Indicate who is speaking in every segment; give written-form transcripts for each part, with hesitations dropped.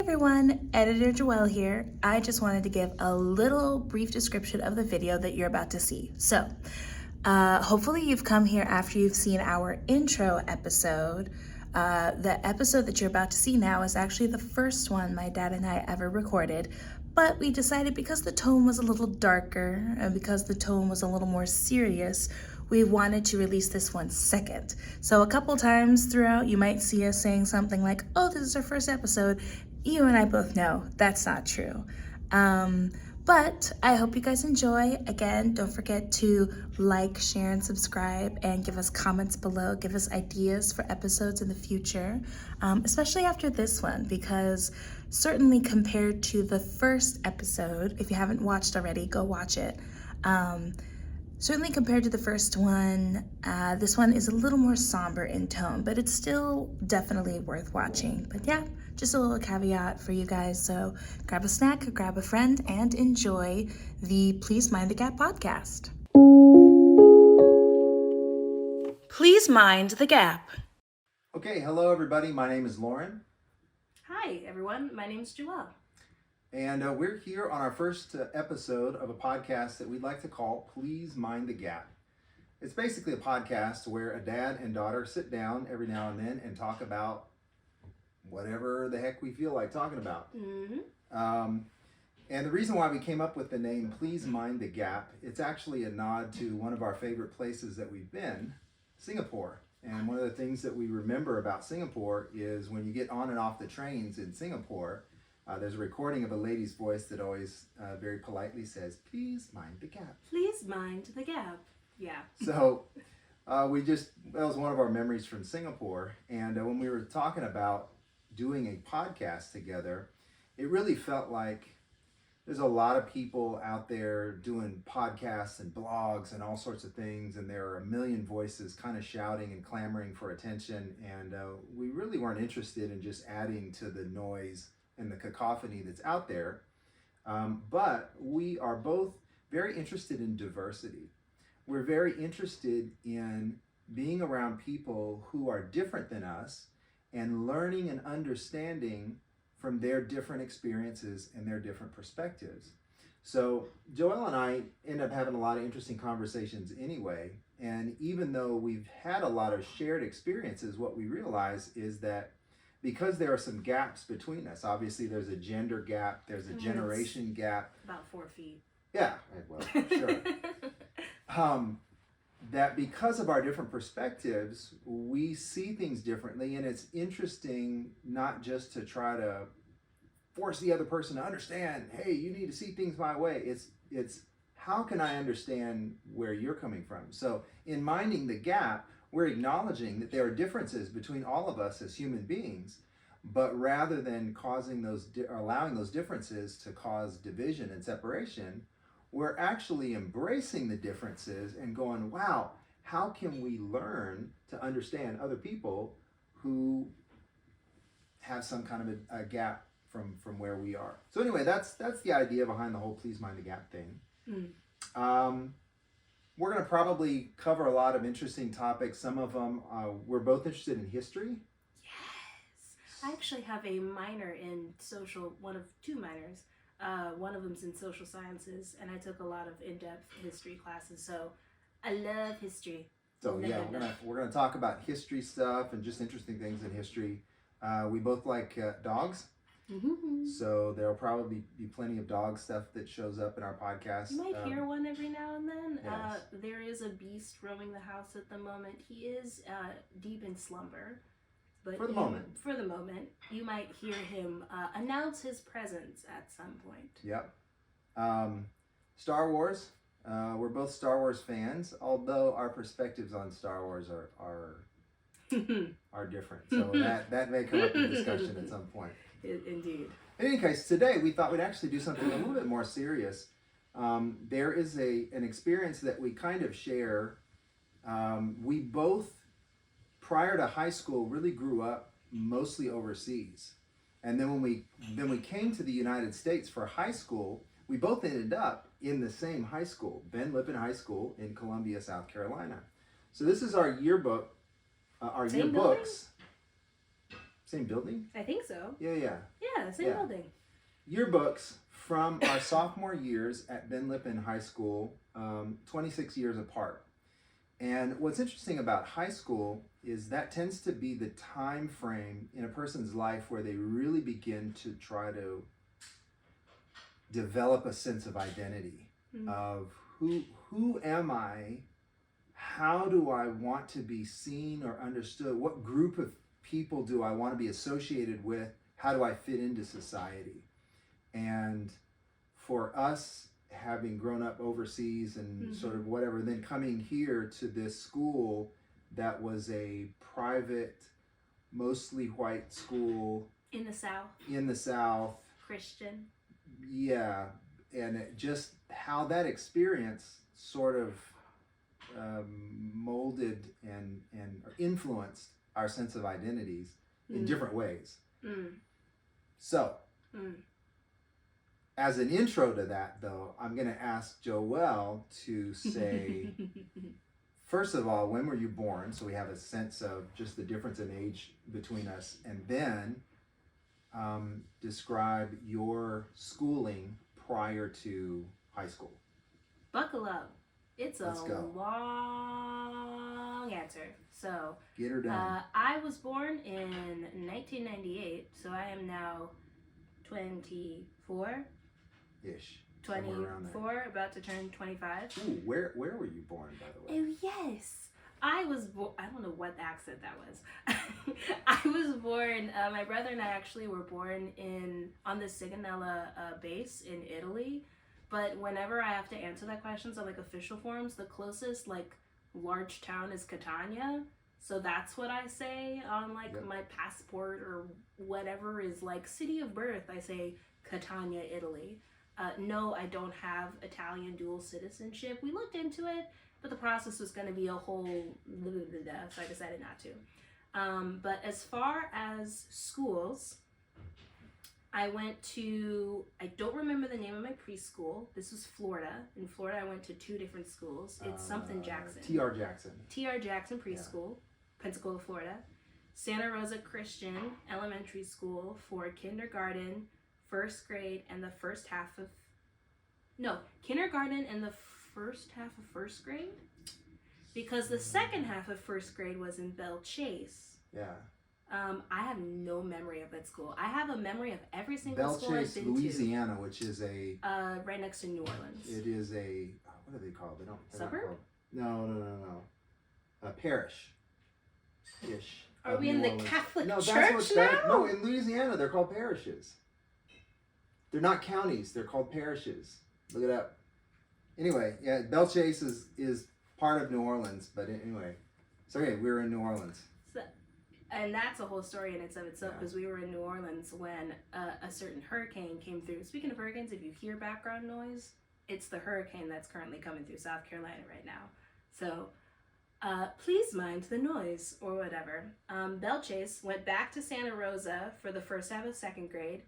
Speaker 1: everyone, Editor Joelle here. I just wanted to give a little brief description of the video that you're about to see. So, hopefully you've come here after you've seen our intro episode. The episode that you're about to see now is actually the first one my dad and I ever recorded, but we decided because the tone was a little darker and because the tone was a little more serious, we wanted to release this one second. So a couple times throughout, you might see us saying something like, oh, this is our first episode. You and I both know that's not true. But I hope you guys enjoy. Again, don't forget to like, share, and subscribe, and give us comments below. Give us ideas for episodes in the future, especially after this one, because certainly compared to the first episode, if you haven't watched already, go watch it. Certainly compared to the first one, this one is a little more somber in tone, but it's still definitely worth watching. But yeah, just a little caveat for you guys. So grab a snack, grab a friend, and enjoy the Please Mind the Gap podcast. Please Mind the Gap.
Speaker 2: Okay, hello everybody. My name is Loren.
Speaker 1: Hi everyone, my name's Joelle.
Speaker 2: And we're here on our first episode of a podcast that we'd like to call Please Mind the Gap. It's basically a podcast where a dad and daughter sit down every now and then and talk about whatever the heck we feel like talking about. And the reason why we came up with the name Please Mind the Gap, it's actually a nod to one of our favorite places that we've been, Singapore. And one of the things that we remember about Singapore is when you get on and off the trains in Singapore, there's a recording of a lady's voice that always very politely says, please mind the gap.
Speaker 1: Please mind the gap. Yeah.
Speaker 2: So that was one of our memories from Singapore. And when we were talking about doing a podcast together, it really felt like there's a lot of people out there doing podcasts and blogs and all sorts of things. And there are a million voices kind of shouting and clamoring for attention. And we really weren't interested in just adding to the noise and the cacophony that's out there, but we are both very interested in diversity. We're very interested in being around people who are different than us and learning and understanding from their different experiences and their different perspectives. So Joelle and I end up having a lot of interesting conversations anyway, and even though we've had a lot of shared experiences, what we realize is that because there are some gaps between us. Obviously, there's a gender gap, there's a generation gap.
Speaker 1: About 4 feet.
Speaker 2: Yeah, well, sure. That because of our different perspectives, we see things differently, and it's interesting not just to try to force the other person to understand, hey, you need to see things my way. It's how can I understand where you're coming from? So in minding the gap, we're acknowledging that there are differences between all of us as human beings, but rather than allowing those differences to cause division and separation, we're actually embracing the differences and going, wow, how can we learn to understand other people who have some kind of a gap from where we are? So anyway, that's the idea behind the whole Please Mind the Gap thing. We're going to probably cover a lot of interesting topics. Some of them, we're both interested in history.
Speaker 1: Yes. I actually have a minor in one of 2 minors. One of them's in social sciences, and I took a lot of in-depth history classes, so I love history.
Speaker 2: So yeah, we're gonna talk about history stuff and just interesting things in history. We both like dogs. So there'll probably be plenty of dog stuff that shows up in our podcast.
Speaker 1: You might hear one every now and then.
Speaker 2: Yes.
Speaker 1: There is a beast roaming the house at the moment. He is deep in slumber. But
Speaker 2: For the moment,
Speaker 1: you might hear him announce his presence at some point.
Speaker 2: Yep. Star Wars. We're both Star Wars fans, although our perspectives on Star Wars are different. So that may come up in discussion at some point.
Speaker 1: Indeed.
Speaker 2: In any case, today we thought we'd actually do something a little bit more serious. There is an experience that we kind of share. We both, prior to high school, really grew up mostly overseas. And then when we came to the United States for high school, we both ended up in the same high school, Ben Lippen High School in Columbia, South Carolina. So this is our yearbooks. Same building?
Speaker 3: I think so.
Speaker 2: Yeah.
Speaker 3: Yeah, same building.
Speaker 2: Yearbooks from our sophomore years at Ben Lippen High School, 26 years apart. And what's interesting about high school is that tends to be the time frame in a person's life where they really begin to try to develop a sense of identity of who am I? How do I want to be seen or understood? What group of people do I want to be associated with? How do I fit into society? And for us, having grown up overseas and sort of whatever, then coming here to this school that was a private, mostly white school
Speaker 3: in the South, Christian.
Speaker 2: Yeah, and it just how that experience sort of molded and influenced our sense of identities in different ways. So as an intro to that, though, I'm going to ask Joelle to say, first of all, when were you born? So we have a sense of just the difference in age between us. And then describe your schooling prior to high school.
Speaker 3: Buckle up. It's a long answer. So,
Speaker 2: get her done.
Speaker 3: I was born in 1998, so I am now 24.
Speaker 2: Ish.
Speaker 3: 24, about to turn 25.
Speaker 2: Ooh, where were you born, by the way?
Speaker 3: Oh, yes. I was born, I don't know what accent that was. I was born, my brother and I actually were born on the Sigonella base in Italy. But whenever I have to answer that question, so like official forms, the closest like large town is Catania. So that's what I say on like my passport or whatever is like city of birth. I say Catania, Italy. No, I don't have Italian dual citizenship. We looked into it, but the process was going to be a whole so I decided not to. But as far as schools, I went to, I don't remember the name of my preschool. This was Florida. In Florida, I went to 2 different schools. It's something Jackson.
Speaker 2: T.R. Jackson.
Speaker 3: T.R. Jackson Preschool, Pensacola, Florida. Santa Rosa Christian Elementary School for kindergarten, first grade, and the first half of, kindergarten and the first half of first grade? Because the second half of first grade was in Belle Chase.
Speaker 2: Yeah.
Speaker 3: I have no memory of that school. I have a memory of every single school
Speaker 2: Belle Chase,
Speaker 3: I've been
Speaker 2: Louisiana, which is a
Speaker 3: right next to New Orleans.
Speaker 2: It is a what are they called? They're
Speaker 3: suburb?
Speaker 2: Not called, no. A parish. Ish.
Speaker 3: Are we in the Catholic Church
Speaker 2: that's
Speaker 3: now?
Speaker 2: No, in Louisiana they're called parishes. They're not counties. They're called parishes. Look it up. Anyway, yeah, Belle Chase is part of New Orleans, but anyway, so okay, we were in New Orleans.
Speaker 3: And that's a whole story in itself because we were in New Orleans when a certain hurricane came through. Speaking of hurricanes, if you hear background noise, it's the hurricane that's currently coming through South Carolina right now. So please mind the noise or whatever. Belle Chase went back to Santa Rosa for the first half of second grade.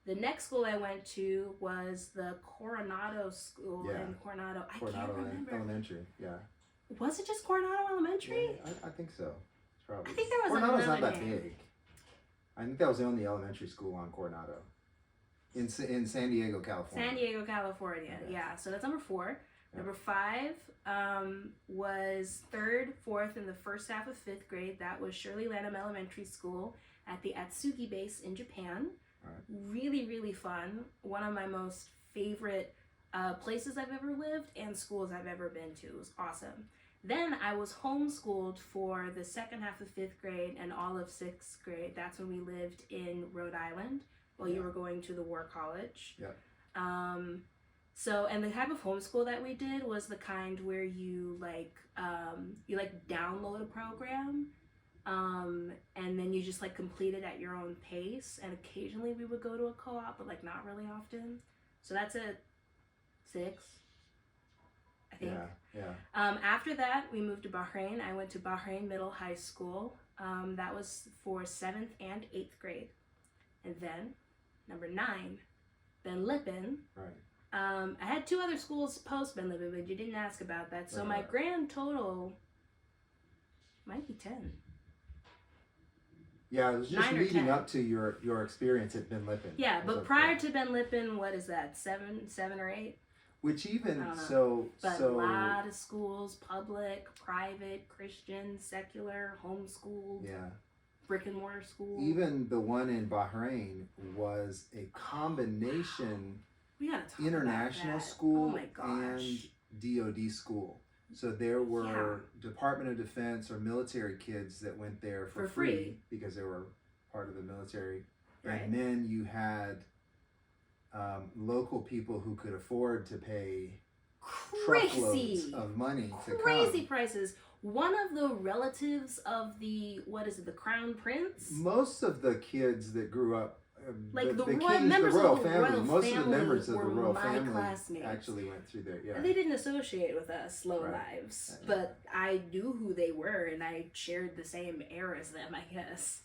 Speaker 3: The next school I went to was the Coronado School in Coronado. I can't remember.
Speaker 2: Elementary, yeah.
Speaker 3: Was it just Coronado Elementary?
Speaker 2: Yeah, I think so. Probably.
Speaker 3: I think there was
Speaker 2: Coronado's
Speaker 3: another
Speaker 2: not that
Speaker 3: name.
Speaker 2: big. I think that was the only elementary school on Coronado. In San Diego, California.
Speaker 3: San Diego, California. Yeah. So that's number 4. Yeah. Number 5 was 3rd, 4th, and the first half of 5th grade. That was Shirley Lanham Elementary School at the Atsugi base in Japan. Right. Really, really fun. One of my most favorite places I've ever lived and schools I've ever been to. It was awesome. Then I was homeschooled for the second half of 5th grade and all of 6th grade. That's when we lived in Rhode Island while you were going to the War College.
Speaker 2: Yep.
Speaker 3: So, and the type of homeschool that we did was the kind where you download a program, and then you just like complete it at your own pace. And occasionally we would go to a co-op, but like not really often. So that's at 6. I think.
Speaker 2: Yeah.
Speaker 3: After that, we moved to Bahrain. I went to Bahrain Middle High School. That was for 7th and 8th grade. And then, number 9, Ben Lippen.
Speaker 2: Right.
Speaker 3: I had 2 other schools post Ben Lippen, but you didn't ask about that. So my grand total might be 10.
Speaker 2: Yeah, it was just
Speaker 3: 9 or
Speaker 2: leading
Speaker 3: 10.
Speaker 2: up to your experience at Ben Lippen.
Speaker 3: Yeah,
Speaker 2: as
Speaker 3: but
Speaker 2: a
Speaker 3: prior
Speaker 2: kid.
Speaker 3: to Ben Lippen, what is that? Seven or eight?
Speaker 2: Which
Speaker 3: I
Speaker 2: even
Speaker 3: don't know. But a
Speaker 2: so
Speaker 3: lot of schools, public, private, Christian, secular, homeschooled,
Speaker 2: yeah.
Speaker 3: brick and mortar school.
Speaker 2: Even the one in Bahrain was a combination
Speaker 3: We gotta talk
Speaker 2: international
Speaker 3: about that.
Speaker 2: school
Speaker 3: Oh my gosh.
Speaker 2: and DoD school. So there were Department of Defense or military kids that went there for free because they were part of the military.
Speaker 3: Right.
Speaker 2: And then you had local people who could afford to pay truckloads of money to
Speaker 3: Crazy
Speaker 2: come.
Speaker 3: prices. One of the relatives of the, what is it, the Crown Prince?
Speaker 2: Most of the kids that grew up,
Speaker 3: Like the
Speaker 2: kings,
Speaker 3: members
Speaker 2: the royal
Speaker 3: of the
Speaker 2: family,
Speaker 3: royal
Speaker 2: most
Speaker 3: family
Speaker 2: of the members of the
Speaker 3: were
Speaker 2: royal
Speaker 3: my
Speaker 2: family
Speaker 3: classmates.
Speaker 2: actually went through there. Yeah.
Speaker 3: And they didn't associate with us low
Speaker 2: Right.
Speaker 3: lives, but I knew who they were and I shared the same era as them, I guess.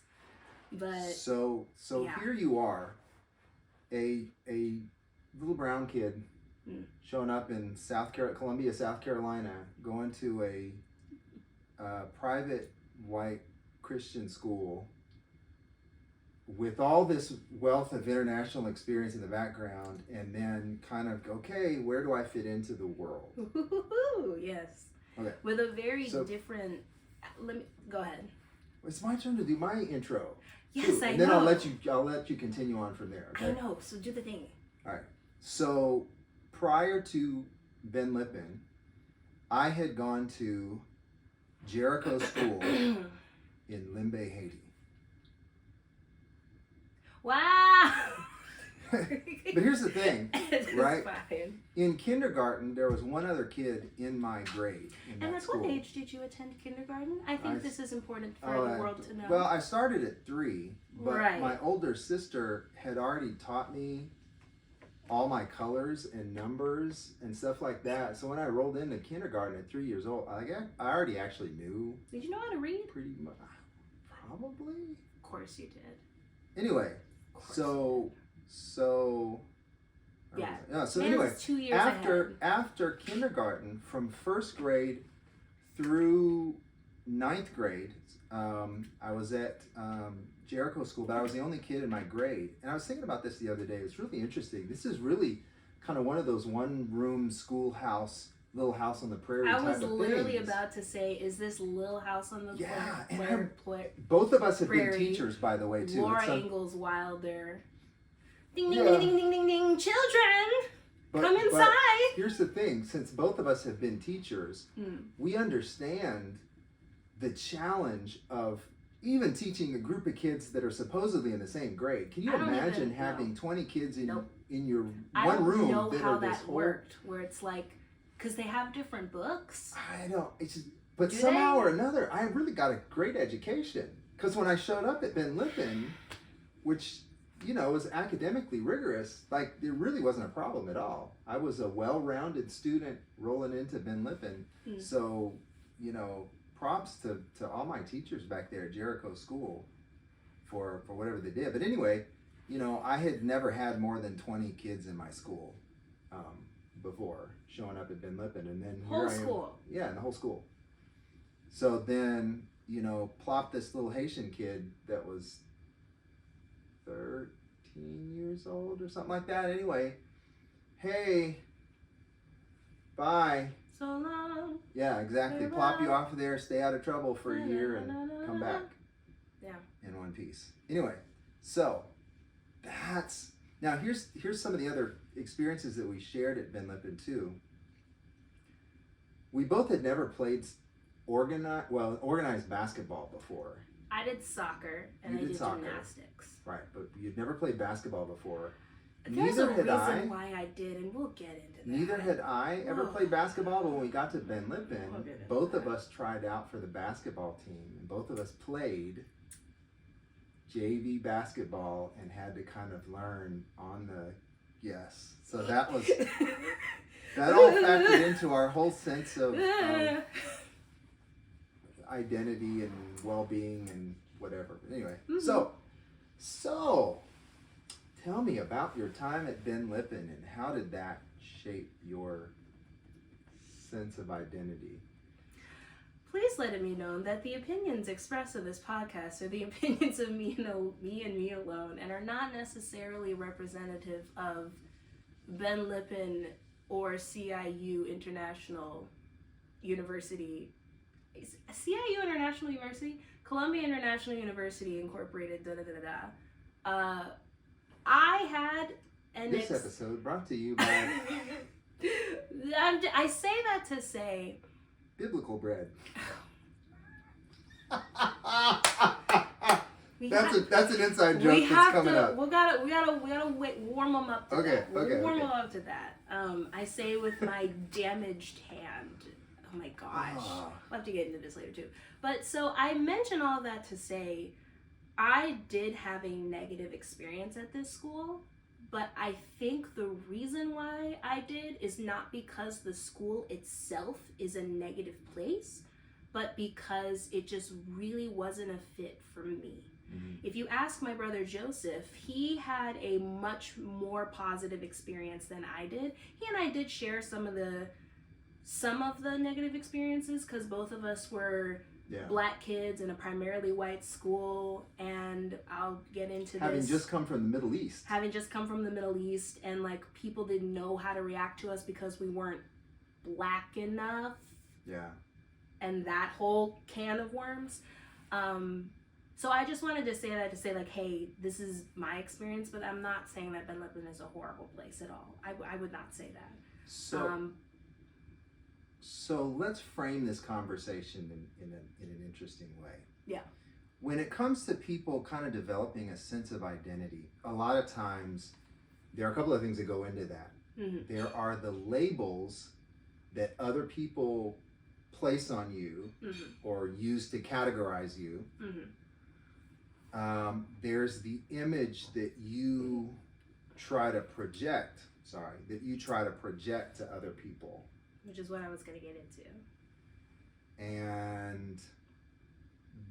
Speaker 3: But
Speaker 2: so
Speaker 3: yeah.
Speaker 2: here you are, a little brown kid showing up in Columbia, South Carolina, going to a private white Christian school with all this wealth of international experience in the background, and then kind of, okay, where do I fit into the world?
Speaker 3: Yes.
Speaker 2: Okay.
Speaker 3: With a very different. Let me go ahead.
Speaker 2: It's my turn to do my intro.
Speaker 3: Yes,
Speaker 2: too.
Speaker 3: I
Speaker 2: And then
Speaker 3: know.
Speaker 2: I'll let you continue on from there. Okay?
Speaker 3: I know. So do the thing.
Speaker 2: All right. So prior to Ben Lippen, I had gone to Jericho School in Limbe, Haiti.
Speaker 3: Wow.
Speaker 2: But here's the thing, right?
Speaker 3: Fine.
Speaker 2: In kindergarten, there was one other kid in my grade in
Speaker 3: And
Speaker 2: that
Speaker 3: at
Speaker 2: school.
Speaker 3: what age did you attend kindergarten? I think this is important for the world to know.
Speaker 2: Well, I started at 3, but
Speaker 3: Right.
Speaker 2: my older sister had already taught me all my colors and numbers and stuff like that. So when I rolled into kindergarten at 3 years old, I already actually knew.
Speaker 3: Did you know how to read?
Speaker 2: Pretty much, probably.
Speaker 3: Of course you did.
Speaker 2: Anyway, so
Speaker 3: yeah.
Speaker 2: So
Speaker 3: Man
Speaker 2: anyway,
Speaker 3: is 2 years
Speaker 2: after kindergarten, from first grade through 9th grade, I was at Jericho School, but I was the only kid in my grade. And I was thinking about this the other day. It's really interesting. This is really kind of one of those one-room schoolhouse, little house on the prairie type of things.
Speaker 3: I was literally about to say, is this Little House on the
Speaker 2: both of us have
Speaker 3: Prairie,
Speaker 2: been teachers, by the way, too.
Speaker 3: Laura Ingalls Wilder. Ding, ding, ding, ding, ding, ding, ding. Children, come inside.
Speaker 2: But here's the thing. Since both of us have been teachers, we understand the challenge of even teaching a group of kids that are supposedly in the same grade. Can you imagine having 20 kids in your one room?
Speaker 3: I don't know how that worked, where it's like, because they have different books.
Speaker 2: I don't. It's just, but somehow or another, I really got a great education. Because when I showed up at Ben Lippen, which was academically rigorous, like there really wasn't a problem at all. I was a well-rounded student rolling into Ben Lippen. So, props to all my teachers back there at Jericho School for whatever they did. But anyway, I had never had more than 20 kids in my school before showing up at Ben Lippen, and then
Speaker 3: whole school.
Speaker 2: Yeah, in the whole school. So then, plop this little Haitian kid that was 13 years old or something like that. Anyway, hey, bye.
Speaker 3: So long.
Speaker 2: Yeah, exactly. Plop you off of there, stay out of trouble for a year, and come back.
Speaker 3: Yeah.
Speaker 2: In one piece. Anyway, so that's now here's some of the other experiences that we shared at Ben Lippen too. We both had never played organized basketball before.
Speaker 3: I did soccer and I did gymnastics.
Speaker 2: Right, but you'd never played basketball before.
Speaker 3: There's a reason why I did, and we'll get into that.
Speaker 2: Neither had I ever played basketball, but when we got to Ben Lippen, both of us tried out for the basketball team, and both of us played JV basketball and had to kind of learn on the So that was that all factored into our whole sense of identity and well-being and whatever. But anyway, so tell me about your time at Ben Lippen and how did that shape your sense of identity?
Speaker 3: Please let it be known that the opinions expressed in this podcast are the opinions of me and me alone, and are not necessarily representative of Ben Lippen or CIU International University. CIU International University? Columbia International University Incorporated, I had an
Speaker 2: This episode brought to you by
Speaker 3: I say that to say
Speaker 2: Biblical Bread. That's an inside joke that's coming up.
Speaker 3: We gotta wait, warm them up to that. Warm them
Speaker 2: Okay.
Speaker 3: up to that. I say with my damaged hand. Oh my gosh. I'll have to get into this later too. But so I mention all that to say I did have a negative experience at this school, but I think the reason why I did is not because the school itself is a negative place, but because it just really wasn't a fit for me. Mm-hmm. If you ask my brother Joseph, he had a much more positive experience than I did. He and I did share some of the negative experiences because both of us were Black kids in a primarily white school, and I'll get into
Speaker 2: Having just come from the Middle East.
Speaker 3: And like people didn't know how to react to us because we weren't Black enough.
Speaker 2: Yeah.
Speaker 3: And that whole can of worms. So I just wanted to say that to say like, hey, this is my experience, but I'm not saying that Ben Lippen is a horrible place at all. I would not say that.
Speaker 2: So let's frame this conversation in an interesting way.
Speaker 3: Yeah.
Speaker 2: When it comes to people kind of developing a sense of identity, a lot of times there are a couple of things that go into that. Mm-hmm. There are the labels that other people place on you mm-hmm. or use to categorize you. Mm-hmm. There's the image that you try to project to other people.
Speaker 3: Which is what I was going to get into.
Speaker 2: And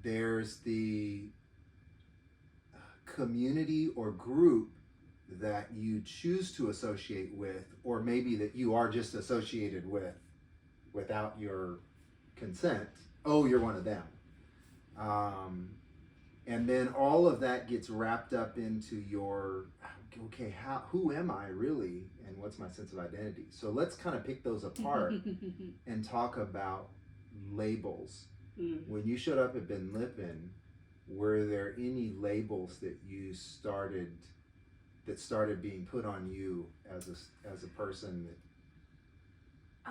Speaker 2: there's the community or group that you choose to associate with, or maybe that you are just associated with without your consent. Oh, you're one of them. And then all of that gets wrapped up into your, okay, who am I really, and what's my sense of identity? So let's kind of pick those apart and talk about labels. Mm. When you showed up at Ben Lippen, were there any labels that you started being put on you as a person that,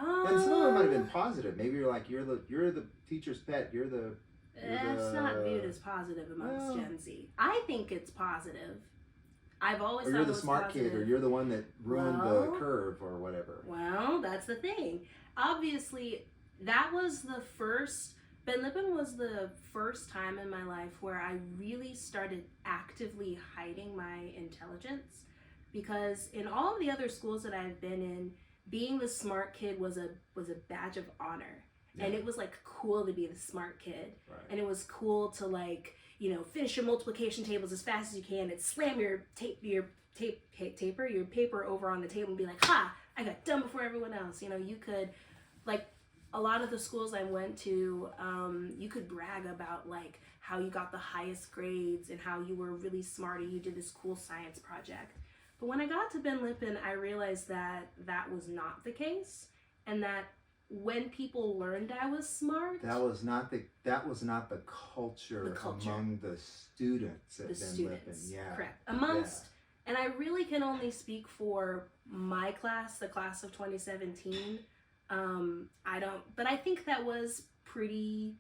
Speaker 2: and some of them might have been positive. Maybe you're like, you're the teacher's pet.
Speaker 3: That's not viewed as positive amongst Gen Z. I think it's positive. I've always thought it was positive. Or you're the smart kid, or
Speaker 2: you're the one that ruined the curve, or whatever.
Speaker 3: Well, that's the thing. Obviously, that was Ben Lippen was the first time in my life where I really started actively hiding my intelligence. Because in all of the other schools that I've been in, being the smart kid was a badge of honor. Yeah. And it was like cool to be the smart kid. Right. And it was cool to like, finish your multiplication tables as fast as you can and slam your paper over on the table and be like, ha, I got done before everyone else. You could, like, a lot of the schools I went to, you could brag about like how you got the highest grades and how you were really smart and you did this cool science project. But when I got to Ben Lippen, I realized that was not the case, and that when people learned I was smart,
Speaker 2: that was not the culture among the students at Ben Lippen. Yeah,
Speaker 3: correct. And I really can only speak for my class, the class of 2017. But I think that was pretty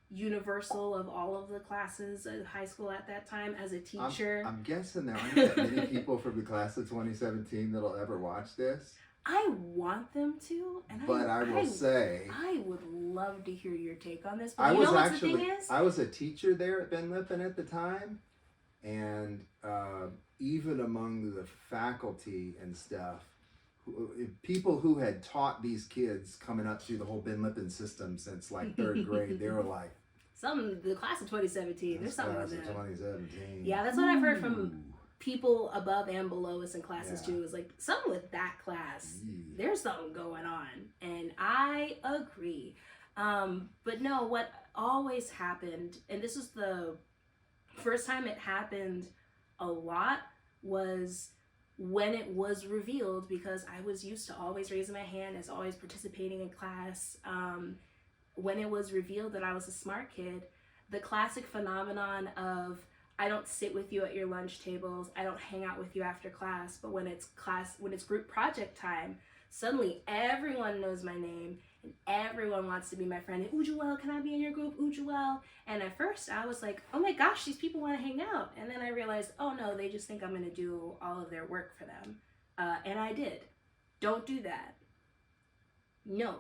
Speaker 3: universal of all of the classes at high school at that time as a teacher.
Speaker 2: I'm guessing there aren't that many people from the class of 2017 that'll ever watch this.
Speaker 3: I want them to,
Speaker 2: but I will say
Speaker 3: I would love to hear your take on this.
Speaker 2: But the thing is? I was a teacher there at Ben Lippen at the time, and even among the faculty and stuff, people who had taught these kids coming up through the whole Ben Lippen system since like third grade, they were like,
Speaker 3: the class of 2017. There's something with that.
Speaker 2: 2017.
Speaker 3: Yeah, that's what I've heard from people above and below us in classes too. Is like something with that class. There's something going on, and I agree. But no, what always happened, and this was the first time it happened a lot, was when it was revealed, because I was used to always raising my hand as always participating in class. When it was revealed that I was a smart kid, the classic phenomenon of I don't sit with you at your lunch tables, I don't hang out with you after class, but when it's group project time, suddenly everyone knows my name and everyone wants to be my friend. And, ooh, Joelle, can I be in your group? Ooh, Joelle. And at first I was like, oh my gosh, these people want to hang out. And then I realized, oh no, they just think I'm going to do all of their work for them. And I did. Don't do that. No.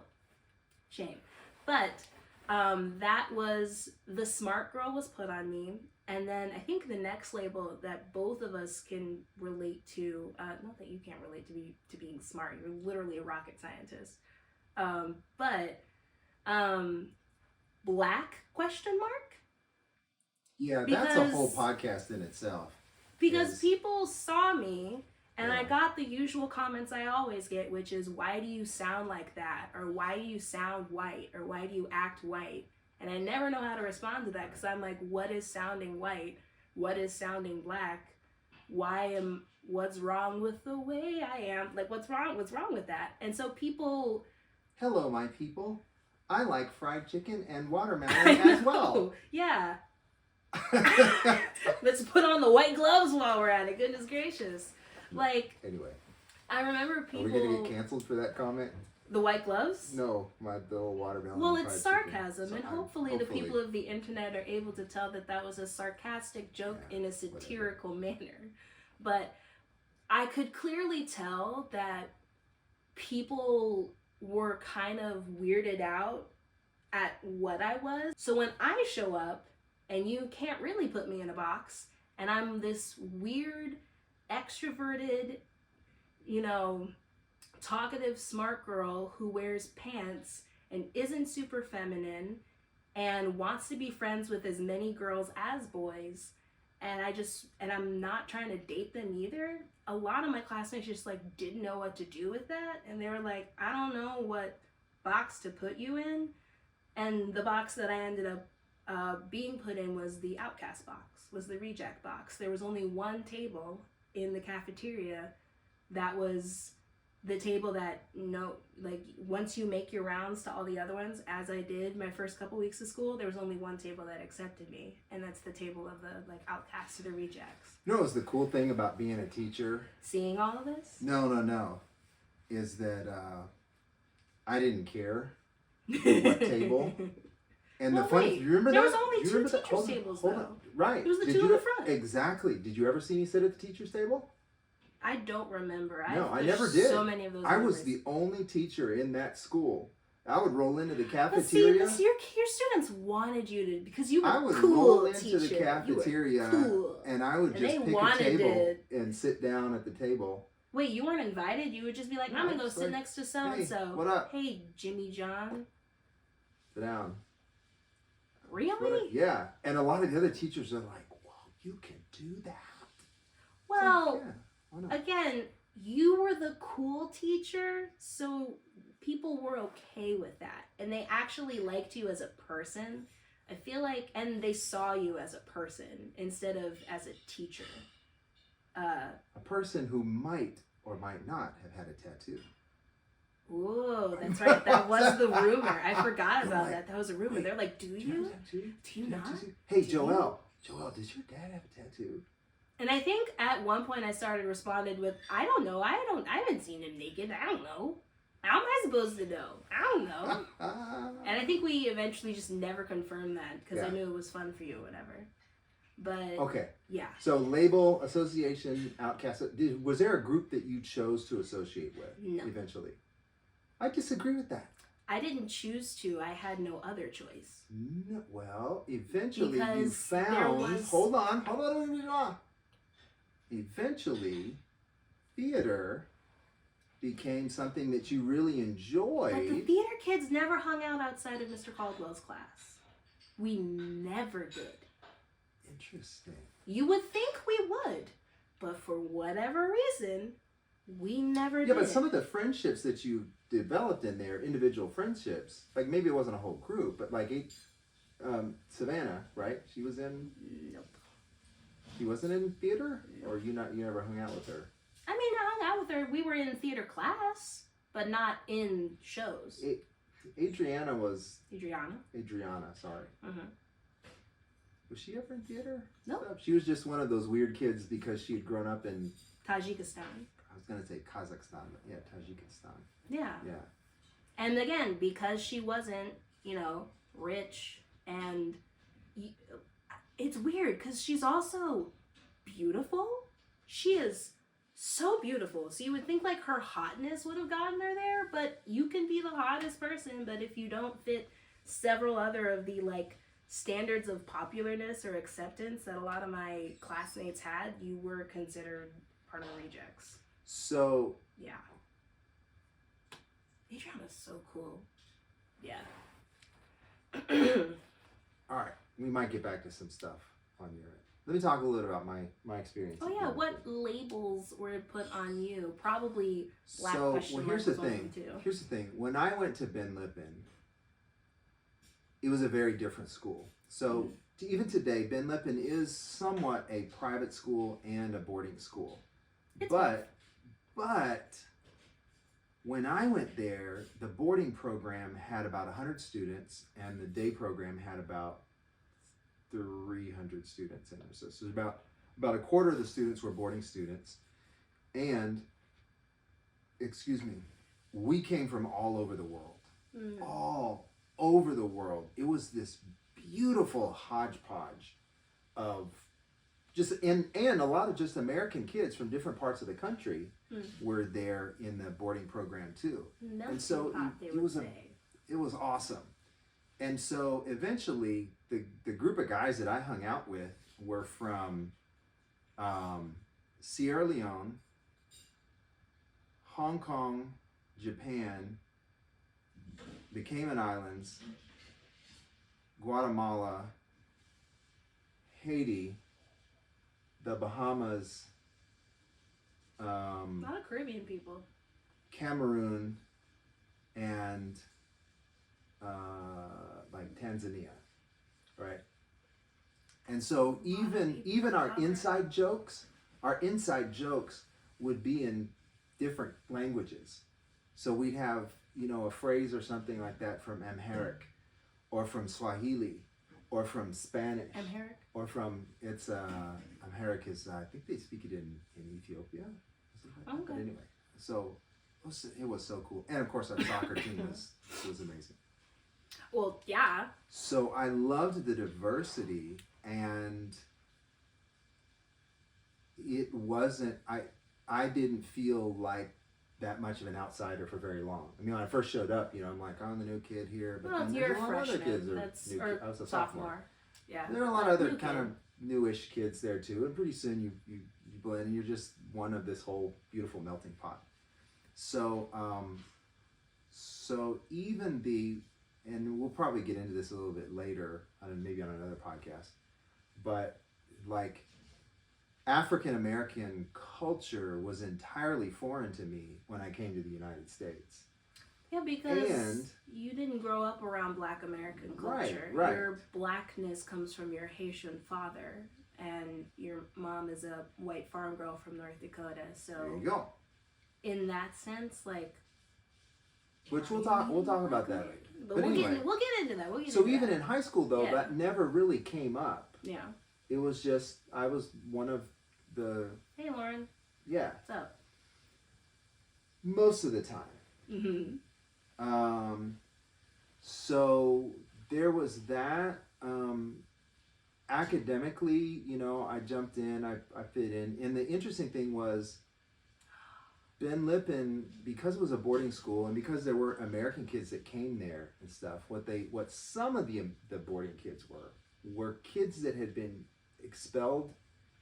Speaker 3: Shame. But that was, the smart girl was put on me. And then I think the next label that both of us can relate to, not that you can't relate to being smart, you're literally a rocket scientist. But black question mark?
Speaker 2: Yeah, that's a whole podcast in itself.
Speaker 3: Because people saw me and I got the usual comments I always get, which is, why do you sound like that? Or why do you sound white? Or why do you act white? And I never know how to respond to that, because I'm like, what is sounding white? What is sounding black? What's wrong with the way I am? Like, what's wrong with that? And so people...
Speaker 2: Hello, my people. I like fried chicken and watermelon as well.
Speaker 3: Yeah. Let's put on the white gloves while we're at it. Goodness gracious. Like,
Speaker 2: anyway,
Speaker 3: I remember people...
Speaker 2: Are we going to get canceled for that comment?
Speaker 3: The white gloves?
Speaker 2: No, the watermelon.
Speaker 3: Well, it's sarcasm, and hopefully the people of the internet are able to tell that that was a sarcastic joke in a satirical manner. But I could clearly tell that people were kind of weirded out at what I was. So when I show up, and you can't really put me in a box, and I'm this weird, extroverted, talkative smart girl who wears pants and isn't super feminine and wants to be friends with as many girls as boys, and I'm not trying to date them either. A lot of my classmates just didn't know what to do with that, and they were like, I don't know what box to put you in. And the box that I ended up being put in was the outcast box, was the reject box. There was only one table in the cafeteria that was the table that, once you make your rounds to all the other ones, as I did my first couple weeks of school, there was only one table that accepted me, and that's the table of the outcasts or the rejects.
Speaker 2: You know what's the cool thing about being a teacher?
Speaker 3: Seeing all of this?
Speaker 2: No. Is that I didn't care what table. And the funny, you remember
Speaker 3: there
Speaker 2: that?
Speaker 3: was only two teachers' tables, though.
Speaker 2: Right.
Speaker 3: It was the two in the front.
Speaker 2: Exactly. Did you ever see me sit at the teacher's table?
Speaker 3: I don't remember.
Speaker 2: No, I never did.
Speaker 3: So many of those.
Speaker 2: I was the only teacher in that school. I would roll into the cafeteria.
Speaker 3: But see, your students wanted you to, because you were
Speaker 2: I would
Speaker 3: cool
Speaker 2: roll into the cafeteria,
Speaker 3: cool.
Speaker 2: and I would just pick a table and sit down at the table.
Speaker 3: Wait, you weren't invited? You would just be like, I'm going to go sit next to so-and-so.
Speaker 2: Hey, what up?
Speaker 3: Hey, Jimmy John.
Speaker 2: Sit down.
Speaker 3: Really?
Speaker 2: Yeah. And a lot of the other teachers are like, well, you can do that.
Speaker 3: Well, again, you were the cool teacher, so people were okay with that. And they actually liked you as a person. I feel like, and they saw you as a person instead of as a teacher.
Speaker 2: A person who might or might not have had a tattoo.
Speaker 3: Whoa, that's right. That was the rumor. I forgot about that. That was a rumor. They're like, do you? Do you not?
Speaker 2: Hey, Joelle, does your dad have a tattoo?
Speaker 3: And I think at one point I started responding with, I don't know. I haven't seen him naked. I don't know. How am I supposed to know? I don't know. And I think we eventually just never confirmed that because I knew it was fun for you or whatever. But
Speaker 2: okay.
Speaker 3: Yeah.
Speaker 2: So label, association, outcast. Was there a group that you chose to associate with?
Speaker 3: No.
Speaker 2: Eventually. I disagree with that.
Speaker 3: I didn't choose to. I had no other choice.
Speaker 2: No, well, eventually
Speaker 3: because
Speaker 2: you found. Hold on. Eventually, theater became something that you really enjoyed.
Speaker 3: But the theater kids never hung out outside of Mr. Caldwell's class. We never did.
Speaker 2: Interesting.
Speaker 3: You would think we would, but for whatever reason, We never did.
Speaker 2: Yeah, but some of the friendships that you developed in there, individual friendships, like maybe it wasn't a whole group, but like Savannah, right? She was in.
Speaker 3: Nope.
Speaker 2: She wasn't in theater, or you never hung out with her.
Speaker 3: I mean, I hung out with her. We were in theater class, but not in shows.
Speaker 2: Adriana was.
Speaker 3: Adriana,
Speaker 2: sorry.
Speaker 3: Mm-hmm.
Speaker 2: Was she ever in theater?
Speaker 3: Nope.
Speaker 2: Stuff? She was just one of those weird kids because she had grown up in
Speaker 3: Tajikistan.
Speaker 2: I was gonna say Kazakhstan, but yeah, Tajikistan.
Speaker 3: Yeah.
Speaker 2: Yeah.
Speaker 3: And again, because she wasn't, rich, and it's weird because she's also beautiful. She is so beautiful. So you would think like her hotness would have gotten her there, but you can be the hottest person, but if you don't fit several other of the like standards of popularness or acceptance that a lot of my classmates had, you were considered part of the rejects.
Speaker 2: So
Speaker 3: Yeah. Adriana's so cool. Yeah.
Speaker 2: all right, we might get back to some stuff on your end. Let me talk a little about my experience.
Speaker 3: Oh yeah, what labels were put on you? Probably black question mark
Speaker 2: here's the
Speaker 3: was on
Speaker 2: thing.
Speaker 3: them too.
Speaker 2: Here's the thing. When I went to Ben Lippen, it was a very different school. So even today, Ben Lippen is somewhat a private school and a boarding school. But when I went there, the boarding program had about 100 students, and the day program had about 300 students in it. So it was about a quarter of the students were boarding students, and we came from all over the world, all over the world. It was this beautiful hodgepodge of just and a lot of just American kids from different parts of the country were there in the boarding program too. And so it was awesome. And so eventually the group of guys that I hung out with were from Sierra Leone, Hong Kong, Japan, the Cayman Islands, Guatemala, Haiti, the Bahamas,
Speaker 3: a lot of Caribbean people.
Speaker 2: Cameroon, and like Tanzania, right? And so even our inside jokes would be in different languages. So we'd have, a phrase or something like that from Amharic, or from Swahili, or from Spanish.
Speaker 3: Amharic?
Speaker 2: Or from, Amharic is, I think they speak it in Ethiopia.
Speaker 3: Okay.
Speaker 2: But anyway, so it was so cool. And of course our soccer team was amazing.
Speaker 3: Well, yeah.
Speaker 2: So I loved the diversity, and it wasn't, I didn't feel like that much of an outsider for very long. I mean, when I first showed up, I'm like, I'm the new kid here, but then
Speaker 3: you're
Speaker 2: there's a lot of other
Speaker 3: freshman.
Speaker 2: kids
Speaker 3: That's
Speaker 2: new
Speaker 3: or
Speaker 2: I was a
Speaker 3: sophomore. Yeah.
Speaker 2: There are a lot of other kind of newish kids there too, and pretty soon you blend, and you're just one of this whole beautiful melting pot. So so even and we'll probably get into this a little bit later, maybe on another podcast, but like African American culture was entirely foreign to me when I came to the United States.
Speaker 3: Yeah, because you didn't grow up around Black American culture.
Speaker 2: Right.
Speaker 3: Your blackness comes from your Haitian father, and your mom is a white farm girl from North Dakota. So
Speaker 2: there you go.
Speaker 3: In that sense, like,
Speaker 2: which we'll talk about that later.
Speaker 3: But anyway, we'll get into that.
Speaker 2: So even in high school though, that never really came up.
Speaker 3: Yeah.
Speaker 2: It was just I was one of the.
Speaker 3: Hey, Lauren.
Speaker 2: Yeah.
Speaker 3: What's up?
Speaker 2: Most of the time.
Speaker 3: Mm-hmm.
Speaker 2: So there was that. Academically, I jumped in, I fit in. And the interesting thing was Ben Lippen, because it was a boarding school and because there were American kids that came there and stuff, what some of the boarding kids were kids that had been expelled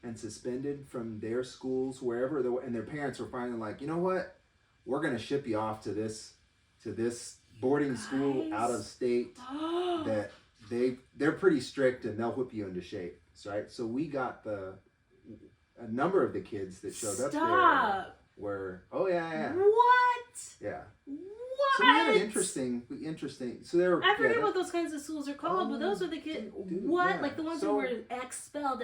Speaker 2: and suspended from their schools, wherever, and their parents were finally like, you know what? We're going to ship you off to this boarding school out of state that they're pretty strict and they'll whip you into shape, right? So we got a number of the kids that showed up there were, interesting. So there.
Speaker 3: I forget what those kinds of schools are called, but those were the kids. What?
Speaker 2: Yeah.
Speaker 3: Like the ones who were expelled.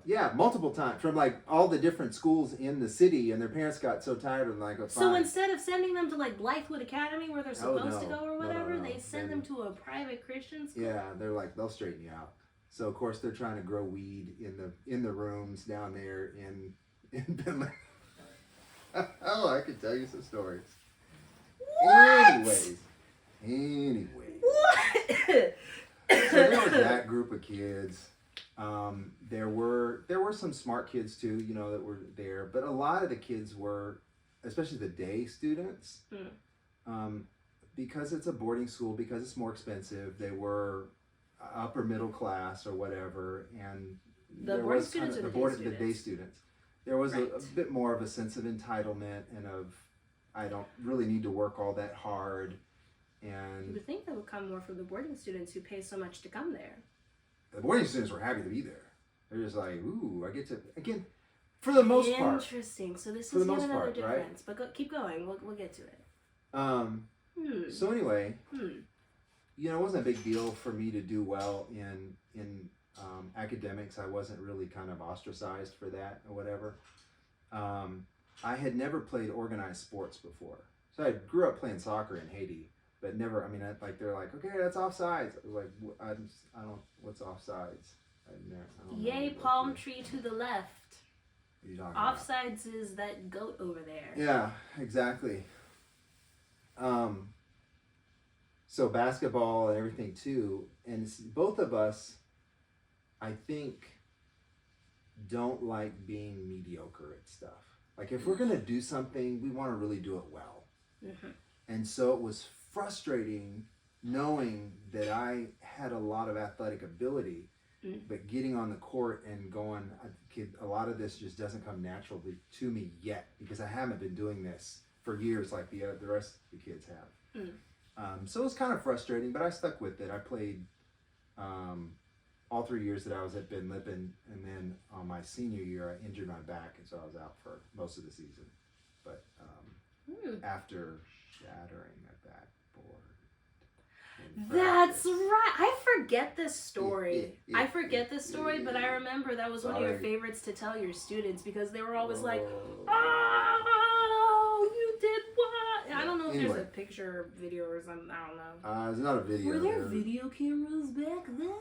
Speaker 2: Yeah, multiple times from like all the different schools in the city, and their parents got so tired of like.
Speaker 3: So instead of sending them to like Blythewood Academy where they're supposed to go or whatever, they send them to a private Christian school.
Speaker 2: Yeah, they're like they'll straighten you out. So of course they're trying to grow weed in the rooms down there in Ben Lippen. Oh, I could tell you some stories.
Speaker 3: What?
Speaker 2: Anyways.
Speaker 3: What?
Speaker 2: So there was that group of kids. There were some smart kids too, you know, that were there, but a lot of the kids were, especially the day students, because it's a boarding school, because it's more expensive. They were upper middle class or whatever, and
Speaker 3: the boarding students or
Speaker 2: the day students. There was a bit more of a sense of entitlement and of I don't really need to work all that hard. And
Speaker 3: you would think that would come more from the boarding students who pay so much to come there.
Speaker 2: The boarding students were happy to be there. They're just like, ooh, I get to, again, for the most part.
Speaker 3: Interesting. So this is yet another difference. Right? But keep going. We'll get to it.
Speaker 2: So anyway, you know, it wasn't a big deal for me to do well in academics. I wasn't really kind of ostracized for that or whatever. I had never played organized sports before. So I grew up playing soccer in Haiti, but never, I mean, they're like, okay, that's offsides. I was like, I don't, what's offsides? I don't
Speaker 3: Yay, palm tree to the left.
Speaker 2: What are you talking
Speaker 3: Offsides about? Is that goat over there.
Speaker 2: Yeah, exactly. So basketball and everything too, and both of us, I think, don't like being mediocre at stuff. Like if we're gonna do something, we want to really do it well. Mm-hmm. And so it was frustrating knowing that I had a lot of athletic ability, but getting on the court and going, a lot of this just doesn't come naturally to me yet because I haven't been doing this for years like the rest of the kids have. So it was kind of frustrating, but I stuck with it. I played all 3 years that I was at Ben Lippen, and then on my senior year, I injured my back, and so I was out for most of the season. But after shattering my backboard.
Speaker 3: That's right. I forget this story. But I remember that was one of your favorites to tell your students because they were always like, "Oh, you did what?" I don't know if there's a picture, video, or something. I don't know.
Speaker 2: There's not a video.
Speaker 3: Were there video cameras back then?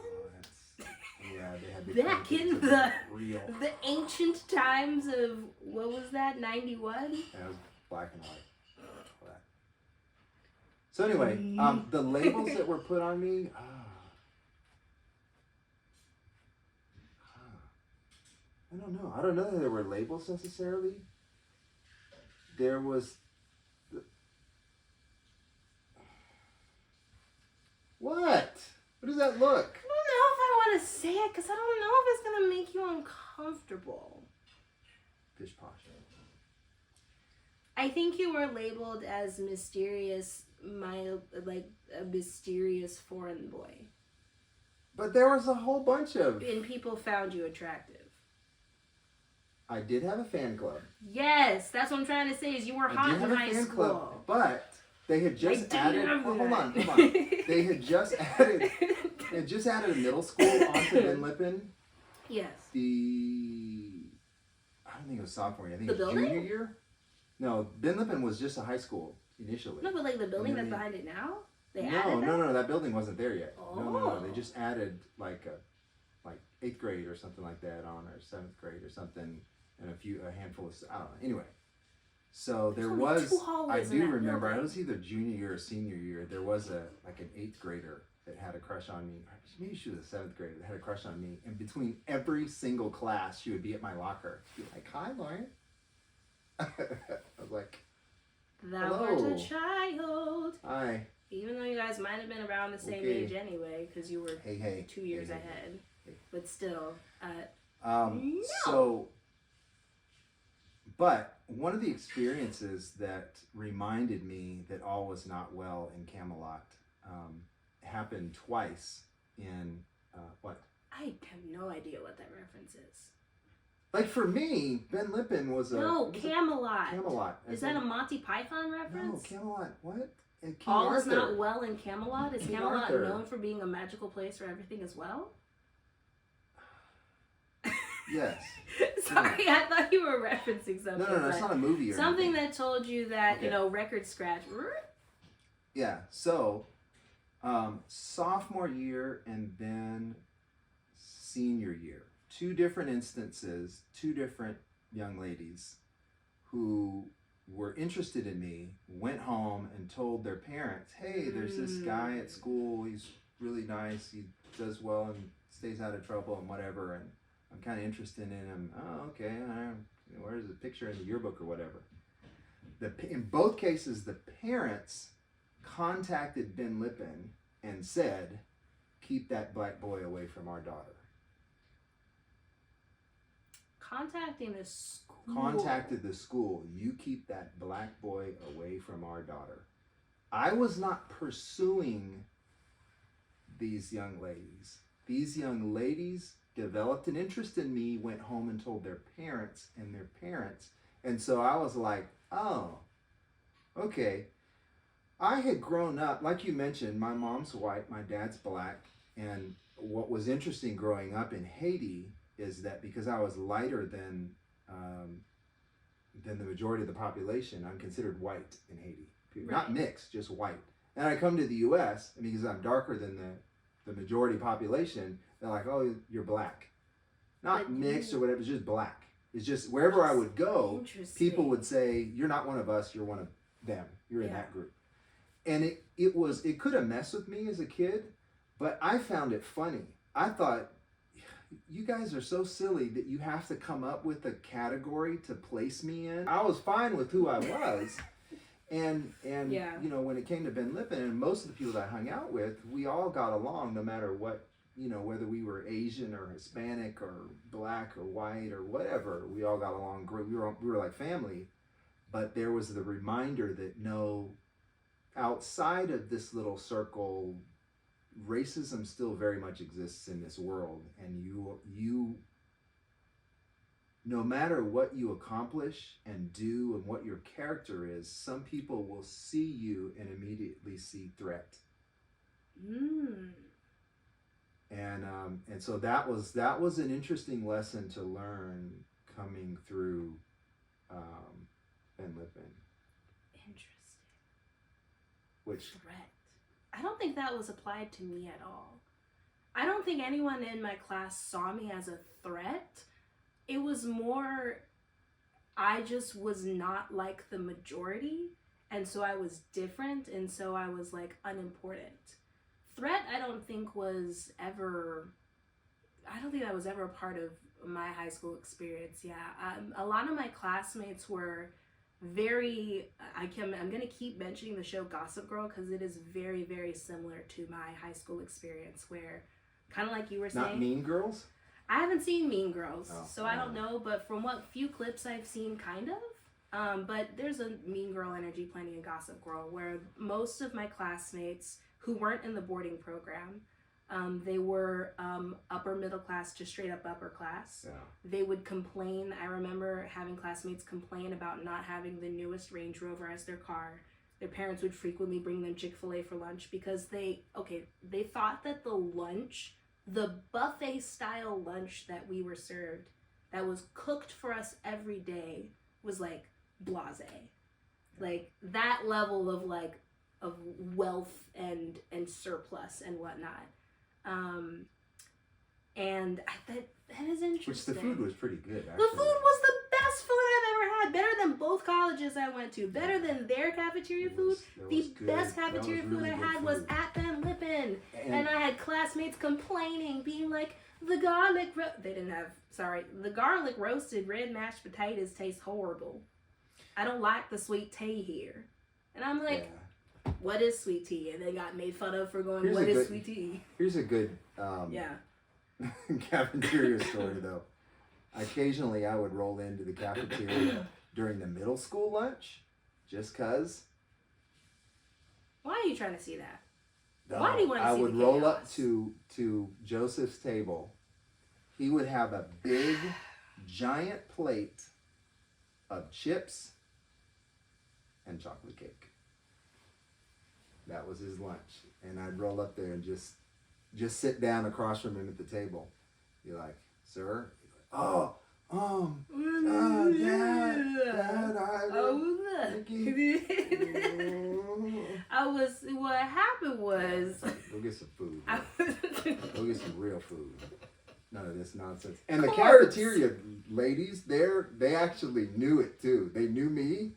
Speaker 2: Yeah, they had
Speaker 3: back in the ancient times of what was that? 91.
Speaker 2: Yeah, it was black and white. So anyway, the labels that were put on me. I don't know. I don't know that there were labels necessarily. There was. What? What does that look?
Speaker 3: I don't know if I want to say it because I don't know if it's going to make you uncomfortable.
Speaker 2: Pish posh.
Speaker 3: I think you were labeled as mysterious, like a mysterious foreign boy.
Speaker 2: But there was a whole bunch of...
Speaker 3: And people found you attractive.
Speaker 2: I did have a fan club.
Speaker 3: Yes, that's what I'm trying to say is you were hot in high school. Club,
Speaker 2: but they had just added... hold on. They had just added a middle school onto Ben Lippen.
Speaker 3: Yes.
Speaker 2: I don't think it was sophomore year. I think it was junior year. No, Ben Lippen was just a high school initially.
Speaker 3: No, but like the building that's behind it now?
Speaker 2: No, that building wasn't there yet. Oh. No. They just added like 8th grade or something like that on, or 7th grade or something, and a handful of, I don't know. Anyway, so there was, I do remember, it was either junior year or senior year, there was an 8th grader that had a crush on me. Maybe she was a 7th grader that had a crush on me. And between every single class, she would be at my locker. She'd be like, "Hi, Lauren." I was like,
Speaker 3: "Thou wert a child."
Speaker 2: Hi.
Speaker 3: Even though you guys might have been around the same age anyway, because you were 2 years ahead. But still. No.
Speaker 2: So, but one of the experiences that reminded me that all was not well in Camelot happened twice in what?
Speaker 3: I have no idea what that reference is.
Speaker 2: Like for me, Ben Lippen was a...
Speaker 3: No, Camelot.
Speaker 2: Camelot.
Speaker 3: Is that a Monty Python reference?
Speaker 2: No, Camelot. What? And King
Speaker 3: All
Speaker 2: Arthur.
Speaker 3: is not well in Camelot. Is
Speaker 2: King
Speaker 3: Camelot
Speaker 2: Arthur.
Speaker 3: known for being a magical place where everything is well?
Speaker 2: Yes.
Speaker 3: Sorry, I thought you were referencing something.
Speaker 2: No, it's not a movie or
Speaker 3: something
Speaker 2: anything.
Speaker 3: that told you that,
Speaker 2: Okay.
Speaker 3: you know, record scratch.
Speaker 2: Yeah, so sophomore year and then senior year. 2 different instances, 2 different young ladies who were interested in me went home and told their parents, hey, there's this guy at school, he's really nice, he does well and stays out of trouble and whatever, and I'm kind of interested in him. Oh, okay, where's the picture in the yearbook or whatever? In both cases, the parents contacted Ben Lippen and said, keep that black boy away from our daughter.
Speaker 3: Contacting the school.
Speaker 2: Contacted the school. You keep that black boy away from our daughter. I was not pursuing these young ladies. These young ladies developed an interest in me, went home and told their parents and their parents. And so I was like, oh, okay. I had grown up, like you mentioned, my mom's white, my dad's black. And what was interesting growing up in Haiti is that because I was lighter than the majority of the population, I'm considered white in Haiti. Right. Not mixed, just white. And I come to the U.S., and because I'm darker than the majority population, they're like, oh, you're black. Not mixed or whatever, it's just black. It's just wherever I would go, people would say, you're not one of us, you're one of them. You're in that group. And it could have messed with me as a kid, but I found it funny. I thought, you guys are so silly that you have to come up with a category to place me in. I was fine with who I was. And you know, when it came to Ben Lippen and most of the people that I hung out with, we all got along no matter what, you know, whether we were Asian or Hispanic or black or white or whatever, we all got along great. We were like family. But there was the reminder that no, outside of this little circle, racism still very much exists in this world, and you no matter what you accomplish and do and what your character is, some people will see you and immediately see threat. And so that was an interesting lesson to learn coming through Ben Lippen.
Speaker 3: Interesting.
Speaker 2: Which
Speaker 3: threat? I don't think that was applied to me at all. I don't think anyone in my class saw me as a threat. It was more, I just was not like the majority, and so I was different, and so I was like unimportant. Threat, I don't think that was ever a part of my high school experience. Yeah, a lot of my classmates were very, I'm gonna keep mentioning the show Gossip Girl because it is very, very similar to my high school experience, where kind of like you were saying.
Speaker 2: Not Mean Girls?
Speaker 3: I haven't seen Mean Girls, so I don't
Speaker 2: know.
Speaker 3: know, but from what few clips I've seen, kind of. But there's a Mean Girl energy plenty in Gossip Girl, where most of my classmates who weren't in the boarding program, they were upper middle class to straight up upper class.
Speaker 2: Yeah.
Speaker 3: They would complain. I remember having classmates complain about not having the newest Range Rover as their car. Their parents would frequently bring them Chick-fil-A for lunch because they thought that the buffet style lunch that we were served, that was cooked for us every day, was like blasé. Like that level of wealth and surplus and whatnot. And that is interesting.
Speaker 2: Which the food was pretty good, actually.
Speaker 3: The food was the best food I've ever had. Better than both colleges I went to. Better than their cafeteria food. The best cafeteria food I had was at Ben Lippen. And I had classmates complaining, being like, the garlic roasted red mashed potatoes taste horrible. I don't like the sweet tea here. And I'm like, what is sweet tea? And they got made fun of for going, what is sweet tea?
Speaker 2: Here's a good cafeteria story, though. Occasionally, I would roll into the cafeteria during the middle school lunch, just cause.
Speaker 3: Why are you trying to see that?
Speaker 2: No,
Speaker 3: Why do you want to see
Speaker 2: I would
Speaker 3: the
Speaker 2: roll
Speaker 3: chaos?
Speaker 2: up to Joseph's table. He would have a big, giant plate of chips and chocolate cake. That was his lunch. And I'd roll up there and just sit down across from him at the table. Be like, sir? Dad,
Speaker 3: what happened was,
Speaker 2: go get some food.
Speaker 3: I
Speaker 2: Go get some real food. None of this nonsense. And the
Speaker 3: Corpse.
Speaker 2: cafeteria ladies there, they actually knew it too. They knew me.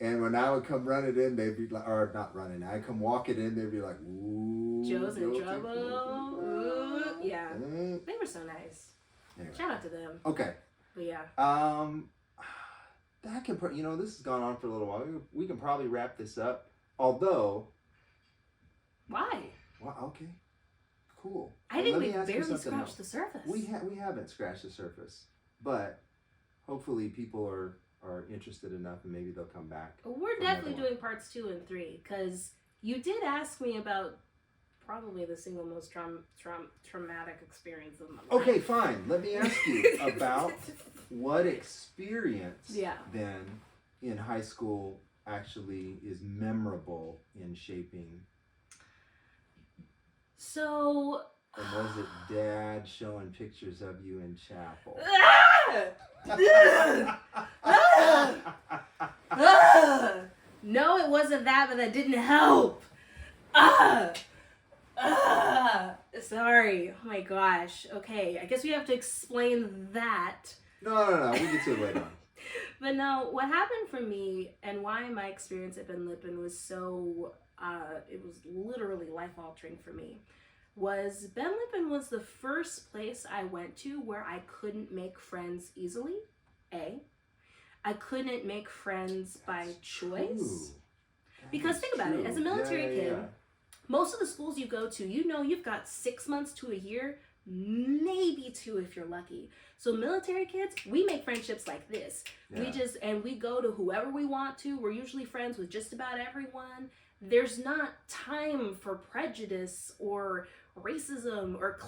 Speaker 2: And when I would come running in, they'd be like, or not running, I'd come walking in, they'd be like, ooh.
Speaker 3: Joe's in trouble. Ooh. Yeah. They were so nice.
Speaker 2: Anyway.
Speaker 3: Shout out to them.
Speaker 2: Okay.
Speaker 3: But yeah.
Speaker 2: That can, this has gone on for a little while. We can probably wrap this up. Although.
Speaker 3: Why?
Speaker 2: Well, okay. Cool.
Speaker 3: I think we
Speaker 2: ask you
Speaker 3: barely
Speaker 2: something
Speaker 3: scratched
Speaker 2: else.
Speaker 3: the surface.
Speaker 2: We haven't scratched the surface, but hopefully people are interested enough, and maybe they'll come back.
Speaker 3: We're definitely doing parts 2 and 3 because you did ask me about probably the single most traumatic experience of my life.
Speaker 2: Okay, fine. Let me ask you about what experience then in high school actually is memorable in shaping.
Speaker 3: So.
Speaker 2: And was it Dad showing pictures of you in chapel?
Speaker 3: No, it wasn't that, but that didn't help. Sorry. Oh my gosh. Okay, I guess we have to explain that.
Speaker 2: No. We get to it later on.
Speaker 3: But no, what happened for me and why my experience at Ben Lippen was so, it was literally life-altering for me, was Ben Lippen was the first place I went to where I couldn't make friends easily. I couldn't make friends by choice. Because think about it, as a military kid, most of the schools you go to, you've got 6 months to a year, maybe 2 if you're lucky. So military kids, we make friendships like this.
Speaker 2: Yeah.
Speaker 3: We go to whoever we want to. We're usually friends with just about everyone. There's not time for prejudice or racism or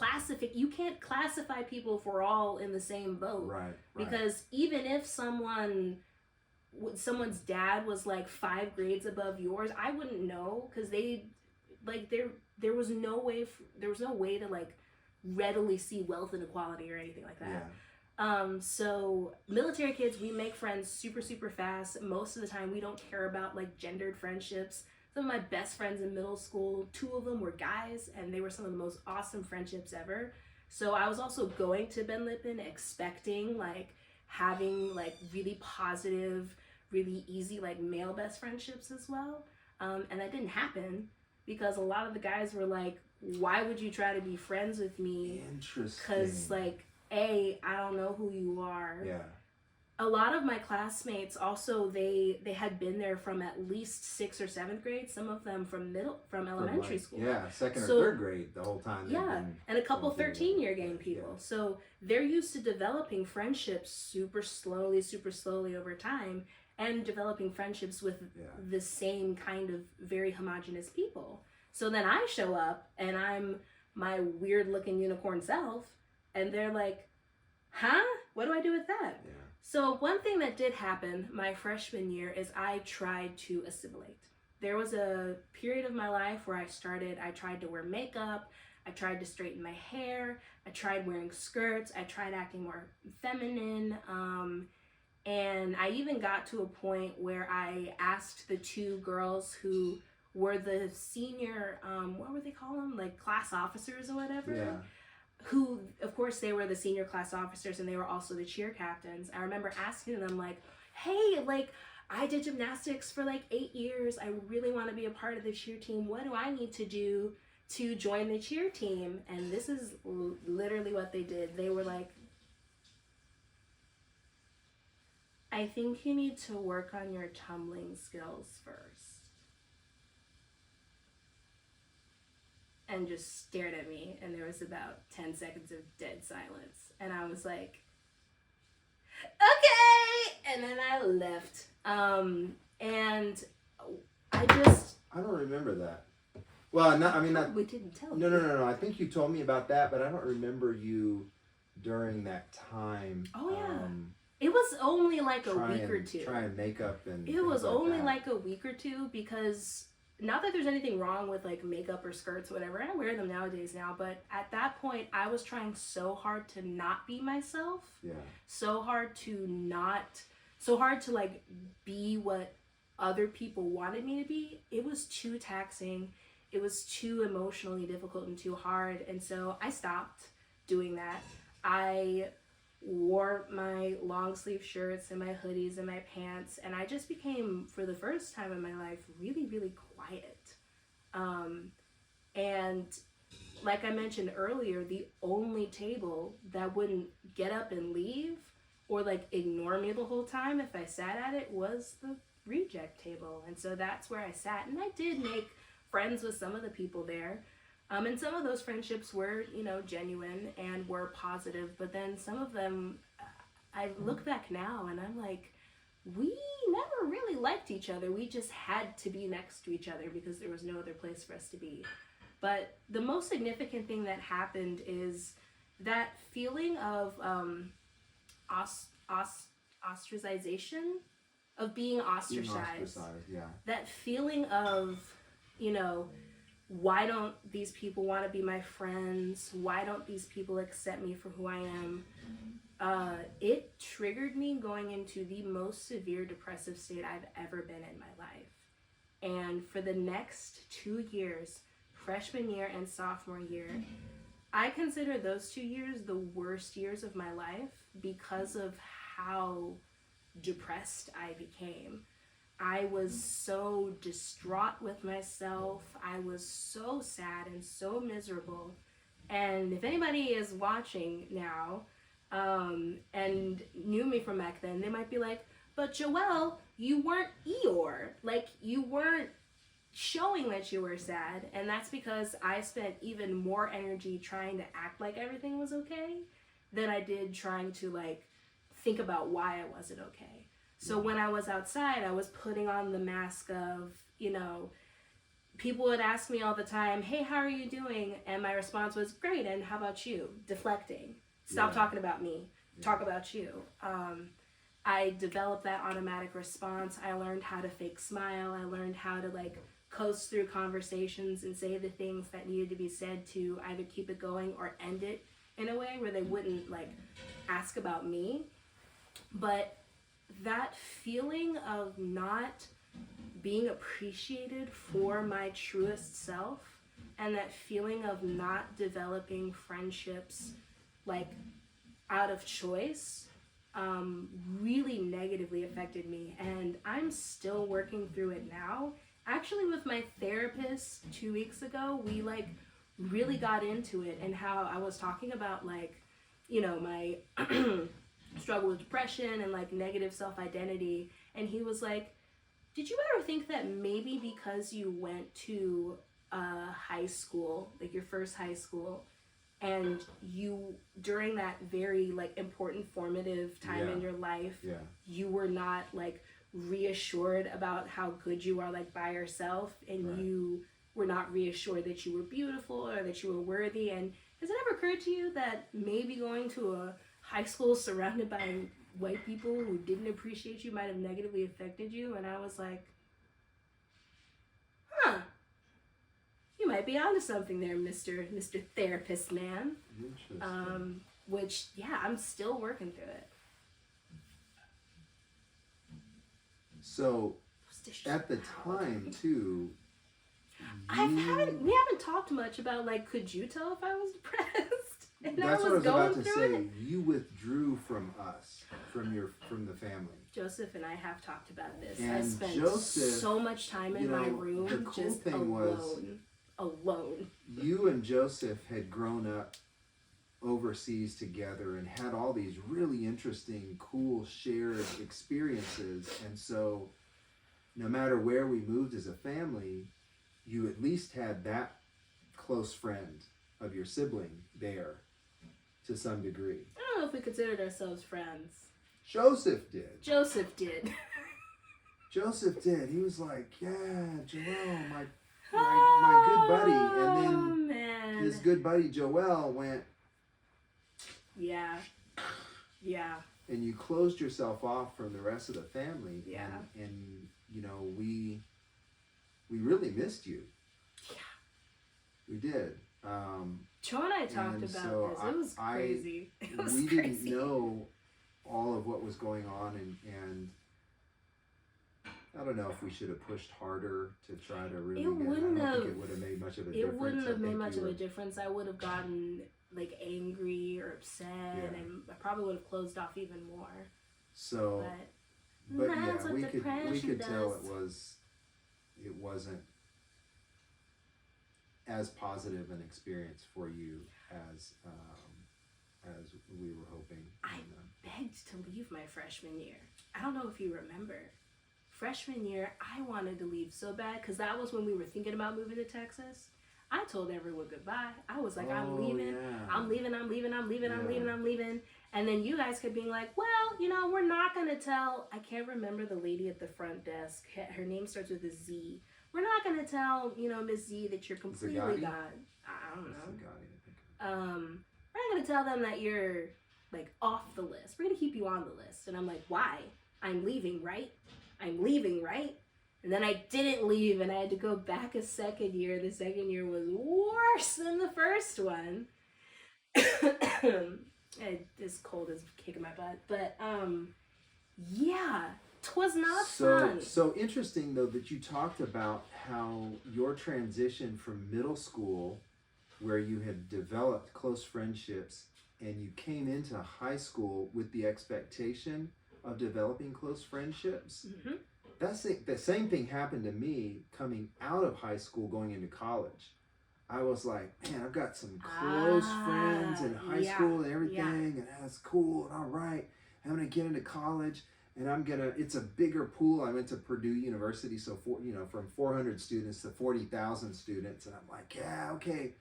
Speaker 3: you can't classify people if we're all in the same boat.
Speaker 2: Right.
Speaker 3: Because even if someone's dad was like 5 grades above yours, I wouldn't know because there was no way to like readily see wealth inequality or anything like that.
Speaker 2: Yeah.
Speaker 3: So military kids, we make friends super, super fast. Most of the time we don't care about like gendered friendships. Some of my best friends in middle school, 2 of them were guys, and they were some of the most awesome friendships ever. So I was also going to Ben Lippen expecting like having like really positive, really easy like male best friendships as well. And that didn't happen because a lot of the guys were like, why would you try to be friends with me?
Speaker 2: Interesting.
Speaker 3: Because like, I don't know who you are.
Speaker 2: Yeah.
Speaker 3: A lot of my classmates also, they had been there from at least 6th or 7th grade, some of them from elementary school.
Speaker 2: Yeah, 2nd or 3rd grade the whole time.
Speaker 3: Yeah, and a couple 13-year game people. Yeah. So they're used to developing friendships super slowly over time and developing friendships with the same kind of very homogenous people. So then I show up and I'm my weird looking unicorn self and they're like, huh? What do I do with that?
Speaker 2: Yeah.
Speaker 3: So one thing that did happen my freshman year is I tried to assimilate. There was a period of my life where I tried to wear makeup, I tried to straighten my hair, I tried wearing skirts, I tried acting more feminine, and I even got to a point where I asked the 2 girls who were the senior, what were they call them? Like class officers or whatever?
Speaker 2: Yeah.
Speaker 3: Who, of course, they were the senior class officers and they were also the cheer captains. I remember asking them like, hey, like I did gymnastics for like 8 years. I really want to be a part of the cheer team. What do I need to do to join the cheer team? And this is literally what they did. They were like, I think you need to work on your tumbling skills first. And just stared at me, and there was about 10 seconds of dead silence. And I was like, okay! And then I left. And I
Speaker 2: don't remember that. Well,
Speaker 3: we didn't tell you.
Speaker 2: No. I think you told me about that, but I don't remember you during that time.
Speaker 3: Oh, yeah. It was only like a week or 2.
Speaker 2: Trying makeup and
Speaker 3: it was only
Speaker 2: like
Speaker 3: like a week or 2 because not that there's anything wrong with like makeup or skirts or whatever. I wear them nowadays now, but at that point I was trying so hard to not be myself.
Speaker 2: Yeah.
Speaker 3: So hard to like be what other people wanted me to be. It was too taxing. It was too emotionally difficult and too hard. And so I stopped doing that. I wore my long sleeve shirts and my hoodies and my pants, and I just became, for the first time in my life, really, really quiet. And like I mentioned earlier, the only table that wouldn't get up and leave or like ignore me the whole time if I sat at it was the reject table. And so that's where I sat, and I did make friends with some of the people there. And some of those friendships were, you know, genuine and were positive, but then some of them, I look back now and I'm like, we never really liked each other. We just had to be next to each other because there was no other place for us to be. But the most significant thing that happened is that feeling of ostracization, of being ostracized.
Speaker 2: Yeah.
Speaker 3: That feeling of, you know, why don't these people want to be my friends? Why don't these people accept me for who I am? It triggered me going into the most severe depressive state I've ever been in my life. And for the next 2 years, freshman year and sophomore year, I consider those 2 years the worst years of my life because of how depressed I became. I was so distraught with myself. I was so sad and so miserable. And if anybody is watching now and knew me from back then, they might be like, but Joelle, you weren't Eeyore. Like, you weren't showing that you were sad. And that's because I spent even more energy trying to act like everything was okay than I did trying to, like, think about why I wasn't okay. So when I was outside, I was putting on the mask of, you know, people would ask me all the time, hey, how are you doing? And my response was, great, and how about you? Deflecting. Stop talking about me. Talk about you. I developed that automatic response. I learned how to fake smile. I learned how to, like, coast through conversations and say the things that needed to be said to either keep it going or end it in a way where they wouldn't, like, ask about me. But that feeling of not being appreciated for my truest self, and that feeling of not developing friendships like out of choice, really negatively affected me. And I'm still working through it now. Actually, with my therapist 2 weeks ago, we like really got into it, and how I was talking about, like, you know, my struggle with depression and like negative self-identity, and he was like, did you ever think that maybe because you went to high school, like your first high school, and you, during that very like important formative time in your life, you were not like reassured about how good you are like by yourself, and you were not reassured that you were beautiful or that you were worthy? And has it ever occurred to you that maybe going to a high school surrounded by white people who didn't appreciate you might have negatively affected you? And I was like, huh, you might be onto something there, Mr. Therapist man.
Speaker 2: Interesting.
Speaker 3: Which, yeah, I'm still working through it.
Speaker 2: So at the time too,
Speaker 3: we haven't talked much about, like, could you tell if I was depressed? And
Speaker 2: that's what I was about to say. You withdrew from us, from the family.
Speaker 3: Joseph and I have talked about this.
Speaker 2: And
Speaker 3: I spent so much time in my room,
Speaker 2: the cool
Speaker 3: just
Speaker 2: thing
Speaker 3: alone.
Speaker 2: You and Joseph had grown up overseas together and had all these really interesting, cool, shared experiences. And so no matter where we moved as a family, you at least had that close friend of your sibling there to some degree.
Speaker 3: I don't know if we considered ourselves friends.
Speaker 2: Joseph did.
Speaker 3: Joseph did.
Speaker 2: Joseph did. He was like, yeah, Joelle, my good buddy. And then his good buddy Joelle went.
Speaker 3: Yeah.
Speaker 2: And you closed yourself off from the rest of the family.
Speaker 3: Yeah.
Speaker 2: And you know, we really really missed you.
Speaker 3: Yeah.
Speaker 2: We did.
Speaker 3: Joe and I talked
Speaker 2: and
Speaker 3: about
Speaker 2: so
Speaker 3: this. It was crazy. It was
Speaker 2: we
Speaker 3: crazy.
Speaker 2: didn't know all of what was going on, and I don't know if we should have pushed harder to try to really.
Speaker 3: It wouldn't
Speaker 2: I don't
Speaker 3: have.
Speaker 2: think it would have made much of a
Speaker 3: It
Speaker 2: difference.
Speaker 3: wouldn't have
Speaker 2: I
Speaker 3: made
Speaker 2: think
Speaker 3: much
Speaker 2: you
Speaker 3: of a
Speaker 2: were-
Speaker 3: difference. I would have gotten like angry or upset,
Speaker 2: Yeah.
Speaker 3: and I probably would have closed off even more.
Speaker 2: So,
Speaker 3: But
Speaker 2: but
Speaker 3: that's
Speaker 2: yeah,
Speaker 3: what
Speaker 2: we could
Speaker 3: depression
Speaker 2: tell
Speaker 3: does.
Speaker 2: it wasn't as positive an experience for you as we were hoping.
Speaker 3: I begged to leave my freshman year. I don't know if you remember. Freshman year, I wanted to leave so bad because that was when we were thinking about moving to Texas. I told everyone goodbye. I was like, I'm leaving.
Speaker 2: Yeah.
Speaker 3: I'm leaving. I'm leaving. I'm leaving. I'm
Speaker 2: Yeah.
Speaker 3: leaving. I'm leaving. And then you guys kept being like, well, you know, we're not going to tell. I can't remember the lady at the front desk. Her name starts with a Z. We're not going to tell, you know, Miss Z that you're completely
Speaker 2: Zagati?
Speaker 3: gone. I don't know.
Speaker 2: Zagati, I think.
Speaker 3: We're not going to tell them that you're, like, off the list. We're going to keep you on the list. And I'm like, why? I'm leaving, right? I'm leaving, right? And then I didn't leave, and I had to go back a second year. The second year was worse than the first one. This cold is kicking my butt. But, yeah, 'twas not fun.
Speaker 2: So interesting, though, that you talked about how your transition from middle school, where you had developed close friendships, and you came into high school with the expectation of developing close friendships.
Speaker 3: Mm-hmm.
Speaker 2: The same thing happened to me coming out of high school going into college. I was like, man, I've got some close friends in high school and everything, and that's cool and all right. I'm gonna get into college, and it's a bigger pool. I went to Purdue University, so from 400 students to 40,000 students, and I'm like, yeah, okay.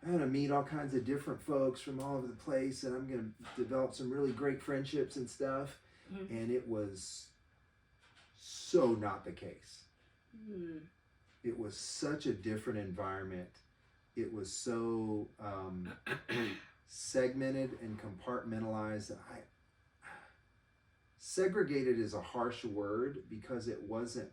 Speaker 2: I'm gonna meet all kinds of different folks from all over the place, and I'm gonna develop some really great friendships and stuff.
Speaker 3: Mm-hmm.
Speaker 2: And it was so not the case.
Speaker 3: Mm.
Speaker 2: It was such a different environment. It was so segmented and compartmentalized. Segregated is a harsh word because it wasn't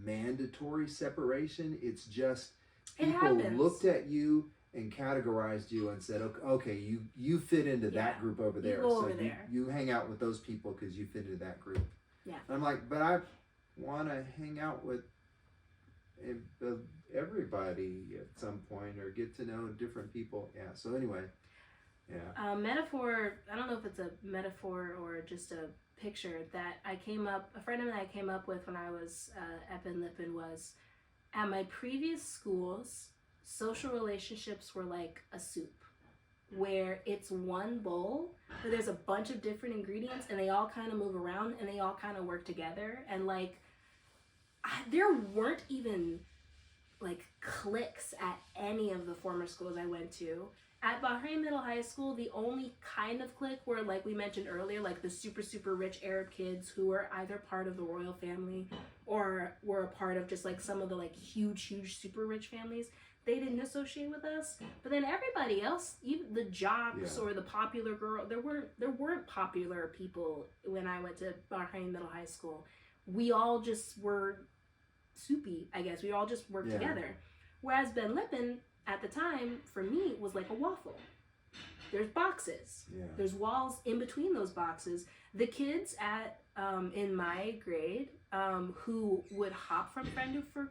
Speaker 2: mandatory separation. It's just people looked at you and categorized you and said, okay, you fit into that group over there. You hang out with those people because you fit into that group.
Speaker 3: Yeah.
Speaker 2: And I'm like, but I want to hang out with everybody at some point or get to know different people. Yeah. So anyway, yeah.
Speaker 3: Metaphor, I don't know if it's a metaphor or just a picture that a friend of mine I came up with when I was at Ben Lippen was, at my previous schools, social relationships were like a soup where it's one bowl where there's a bunch of different ingredients and they all kind of move around and they all kind of work together, and like there weren't even like cliques at any of the former schools I went to. At Bahrain Middle High School, the only kind of clique were, like we mentioned earlier, like the super, super rich Arab kids who were either part of the royal family or were a part of just like some of the like huge, super rich families. They didn't associate with us. But then everybody else, even the jocks or the popular girl, there weren't popular people when I went to Bahrain Middle High School. We all just were soupy, I guess. We all just worked together. Whereas Ben Lippen, at the time, for me, was like a waffle. There's boxes. Yeah. There's walls in between those boxes. The kids at in my grade who would hop from friend group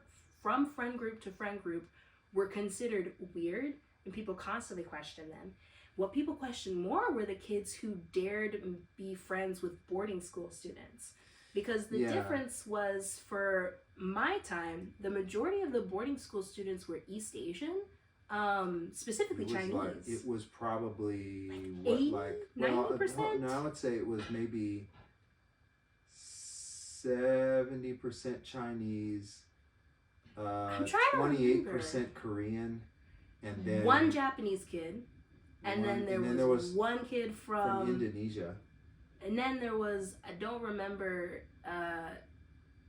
Speaker 3: to friend group were considered weird, and people constantly questioned them. What people questioned more were the kids who dared be friends with boarding school students. Because the difference was, for my time, the majority of the boarding school students were East Asian. Specifically Chinese.
Speaker 2: It was probably
Speaker 3: 90%?
Speaker 2: No, I would say it was maybe 70% Chinese, 28% Korean, and then
Speaker 3: one Japanese kid, and then there was one kid from
Speaker 2: Indonesia,
Speaker 3: and then there was, I don't remember.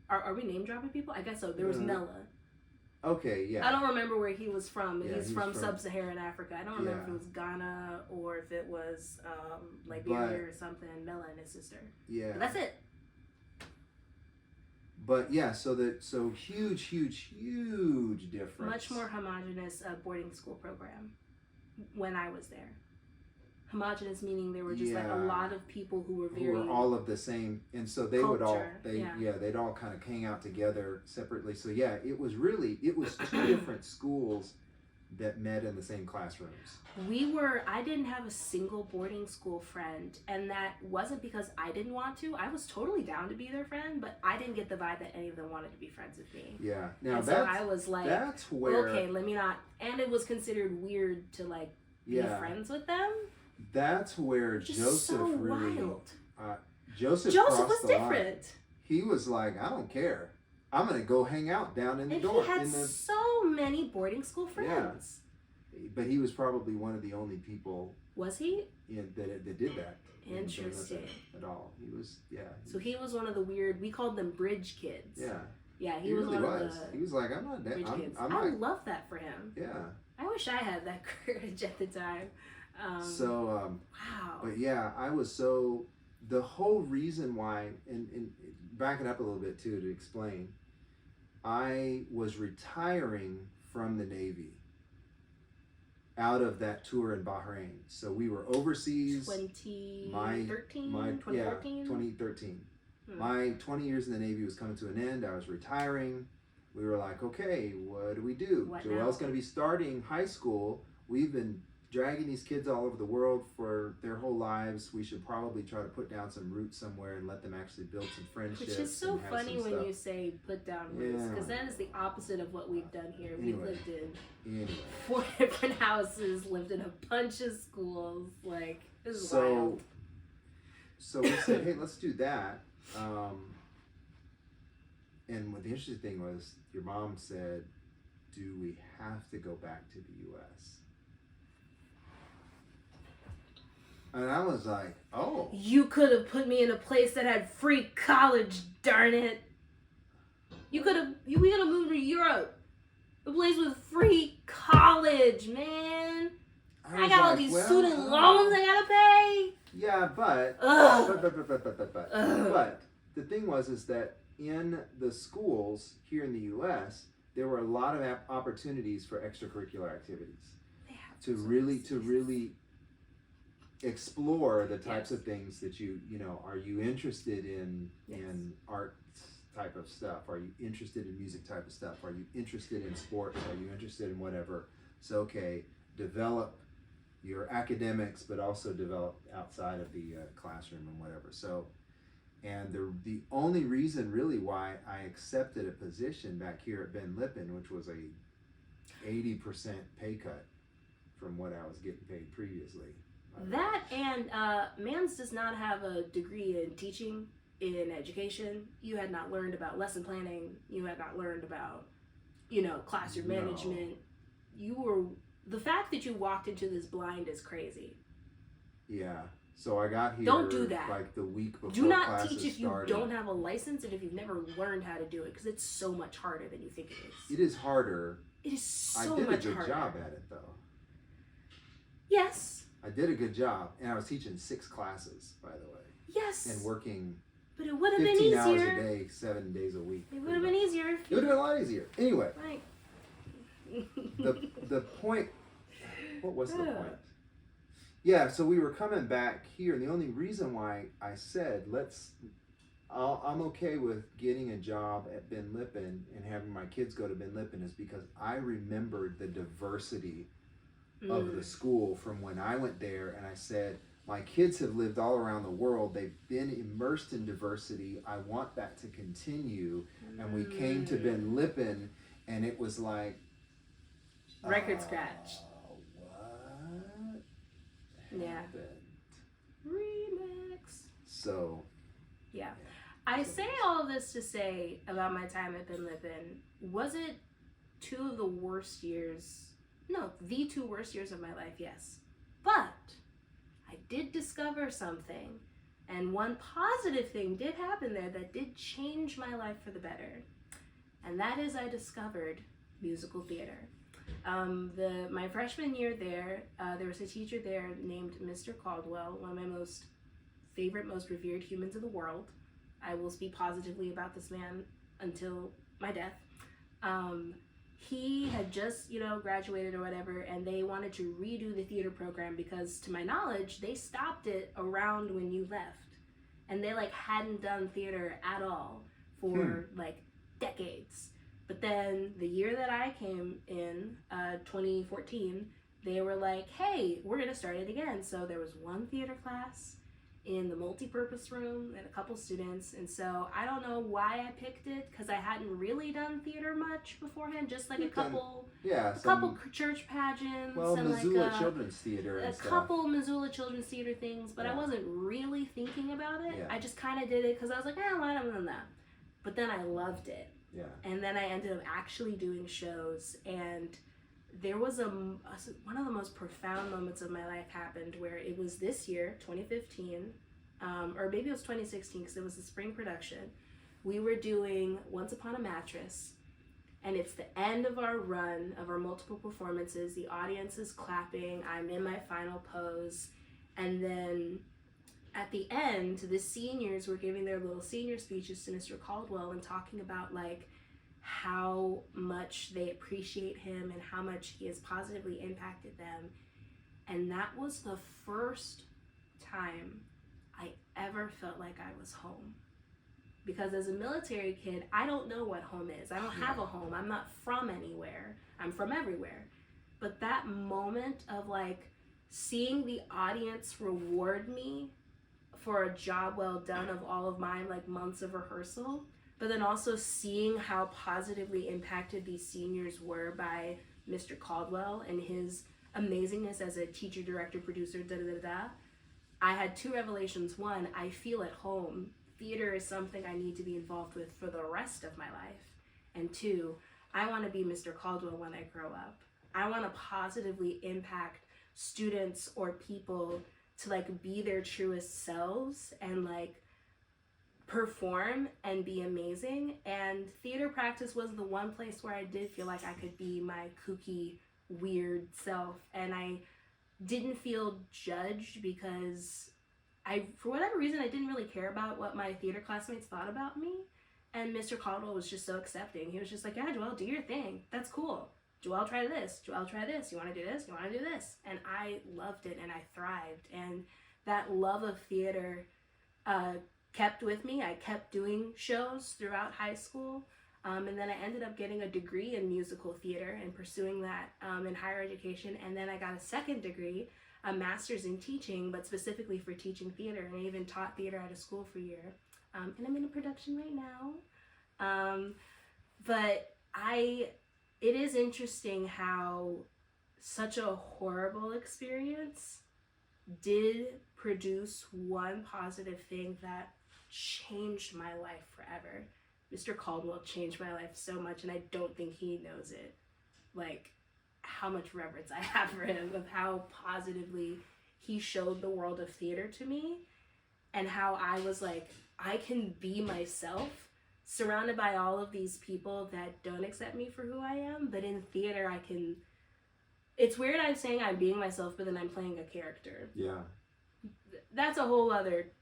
Speaker 3: Are we name dropping people? I guess so. There was Mela.
Speaker 2: Okay, yeah.
Speaker 3: I don't remember where he was from. He's from Sub-Saharan Africa. I don't remember if it was Ghana or if it was Liberia or something. Mela and his sister.
Speaker 2: Yeah.
Speaker 3: But that's it.
Speaker 2: But yeah, so huge difference.
Speaker 3: Much more homogenous boarding school program when I was there. Homogenous meaning there were just like a lot of people who were
Speaker 2: who were all of the same, and so they would all they'd all kind of hang out together separately. So yeah, it was two different schools that met in the same classrooms.
Speaker 3: I didn't have a single boarding school friend, and that wasn't because I didn't want to. I was totally down to be their friend, but I didn't get the vibe that any of them wanted to be friends with me.
Speaker 2: Yeah. Now
Speaker 3: so I was like,
Speaker 2: that's where,
Speaker 3: okay, let me not. And it was considered weird to like be friends with them.
Speaker 2: That's where Joseph
Speaker 3: so
Speaker 2: really.
Speaker 3: Wild.
Speaker 2: Joseph
Speaker 3: was
Speaker 2: the
Speaker 3: different.
Speaker 2: Line. He was like, I don't care. I'm gonna go hang out down in the dorm.
Speaker 3: He had so many boarding school friends.
Speaker 2: Yeah. But he was probably one of the only people.
Speaker 3: Was he?
Speaker 2: That did that.
Speaker 3: Interesting.
Speaker 2: At all. He was,
Speaker 3: So he was one of the weird, we called them bridge kids.
Speaker 2: Yeah.
Speaker 3: Yeah, he was
Speaker 2: really
Speaker 3: one of the
Speaker 2: He was like, I'm not dead.
Speaker 3: I love that for him.
Speaker 2: Yeah.
Speaker 3: I wish I had that courage at the time.
Speaker 2: Wow. But yeah, the whole reason why, and back it up a little bit too to explain, I was retiring from the Navy out of that tour in Bahrain. So we were overseas.
Speaker 3: 2013?
Speaker 2: 2013. My 20 years in the Navy was coming to an end. I was retiring. We were like, okay, what do we do? Joelle's going to be starting high school. We've been dragging these kids all over the world for their whole lives. We should probably try to put down some roots somewhere and let them actually build some friendships.
Speaker 3: Which is so funny when you say put down roots, because that is the opposite of what we've done here. We've lived in 4 different houses, lived in a bunch of schools. Like, this is wild.
Speaker 2: So we said, hey, let's do that. And what the interesting thing was, your mom said, do we have to go back to the U.S.? And I was like, oh.
Speaker 3: You could have put me in a place that had free college, darn it. We could have moved to Europe. A place with free college, man. I got all these student loans I gotta pay.
Speaker 2: Yeah, but the thing was that in the schools here in the U.S., there were a lot of opportunities for extracurricular activities to really explore the types of things that are you interested in art type of stuff? Are you interested in music type of stuff? Are you interested in sports? Are you interested in whatever? So, okay, develop your academics, but also develop outside of the classroom and whatever. So, and the only reason really why I accepted a position back here at Ben Lippen, which was a 80% pay cut from what I was getting paid previously.
Speaker 3: That and Mans does not have a degree in teaching, in education. You had not learned about lesson planning. You had not learned about, classroom management. The fact that you walked into this blind is crazy.
Speaker 2: Yeah. So I got here.
Speaker 3: Don't do that.
Speaker 2: Like the week before.
Speaker 3: Do not
Speaker 2: classes
Speaker 3: teach if you
Speaker 2: started.
Speaker 3: don't have a license and if you've never learned how to do it, because it's so much harder than you think it is.
Speaker 2: It is harder.
Speaker 3: It is so much harder.
Speaker 2: I did a good job at it though.
Speaker 3: Yes.
Speaker 2: I did a good job, and I was teaching 6 classes, by the way.
Speaker 3: Yes.
Speaker 2: And working.
Speaker 3: But it would have been
Speaker 2: 15
Speaker 3: easier.
Speaker 2: hours a day, 7 days a week.
Speaker 3: It would have been easier.
Speaker 2: It would have been a lot easier. Anyway.
Speaker 3: Right.
Speaker 2: the point. What was the point? Yeah, so we were coming back here, and the only reason why I said I'm okay with getting a job at Ben Lippen and having my kids go to Ben Lippen is because I remembered the diversity of the school from when I went there, and I said, my kids have lived all around the world. They've been immersed in diversity. I want that to continue. And we came to Ben Lippen, and it was like
Speaker 3: record scratch.
Speaker 2: What?
Speaker 3: Yeah.
Speaker 2: Happened?
Speaker 3: Remix.
Speaker 2: So.
Speaker 3: Yeah. I say all of this to say about my time at Ben Lippen. Was it 2 of the worst years? No, the 2 worst years of my life, yes. But I did discover something, and one positive thing did happen there that did change my life for the better. And that is I discovered musical theater. My freshman year there was a teacher there named Mr. Caldwell, one of my most revered humans in the world. I will speak positively about this man until my death. He had just, graduated or whatever, and they wanted to redo the theater program because, to my knowledge, they stopped it around when you left. And they, like, hadn't done theater at all for, like, decades. But then the year that I came in, 2014, they were like, hey, we're going to start it again. So there was one theater class in the multi-purpose room and a couple students, and so I don't know why I picked it, because I hadn't really done theater much beforehand, just like a couple church pageants, and
Speaker 2: Missoula
Speaker 3: like
Speaker 2: Children's Theater and stuff.
Speaker 3: couple Missoula Children's Theater things, but I wasn't really thinking about it. I just kind of did it because I was like, why not than that? But then I loved it, and then I ended up actually doing shows, and there was one of the most profound moments of my life happened where it was this year, 2015, or maybe it was 2016, because it was the spring production. We were doing Once Upon a Mattress, and it's the end of our run of our multiple performances. The audience is clapping. I'm in my final pose, and then at the end, the seniors were giving their little senior speeches to Mr. Caldwell and talking about, like, how much they appreciate him and how much he has positively impacted them. And that was the first time I ever felt like I was home. Because as a military kid, I don't know what home is. I don't have a home. I'm not from anywhere. I'm from everywhere. But that moment of, like, seeing the audience reward me for a job well done of all of my, like, months of rehearsal, but then also seeing how positively impacted these seniors were by Mr. Caldwell and his amazingness as a teacher, director, producer, I had two revelations. One, I feel at home. Theater is something I need to be involved with for the rest of my life. And two, I want to be Mr. Caldwell when I grow up. I want to positively impact students or people to, like, be their truest selves and, like, perform and be amazing. And theater practice was the one place where I did feel like I could be my kooky, weird self, and I didn't feel judged because for whatever reason, I didn't really care about what my theater classmates thought about me. And Mr. Caldwell was just so accepting. He was just like, yeah, Joelle, do your thing. That's cool. Joelle, try this. Joelle, try this. You want to do this? You want to do this? And I loved it, and I thrived. And that love of theater kept with me. I kept doing shows throughout high school, and then I ended up getting a degree in musical theater and pursuing that in higher education. And then I got a second degree, a master's in teaching, but specifically for teaching theater, and I even taught theater at a school for a year. And I'm in a production right now. But it is interesting how such a horrible experience did produce one positive thing that changed my life forever. Mr. Caldwell changed my life so much, and I don't think he knows it. Like, how much reverence I have for him, of how positively he showed the world of theater to me, and how I was like, I can be myself, surrounded by all of these people that don't accept me for who I am, but in theater I can... It's weird I'm saying I'm being myself, but then I'm playing a character.
Speaker 2: Yeah.
Speaker 3: That's a whole other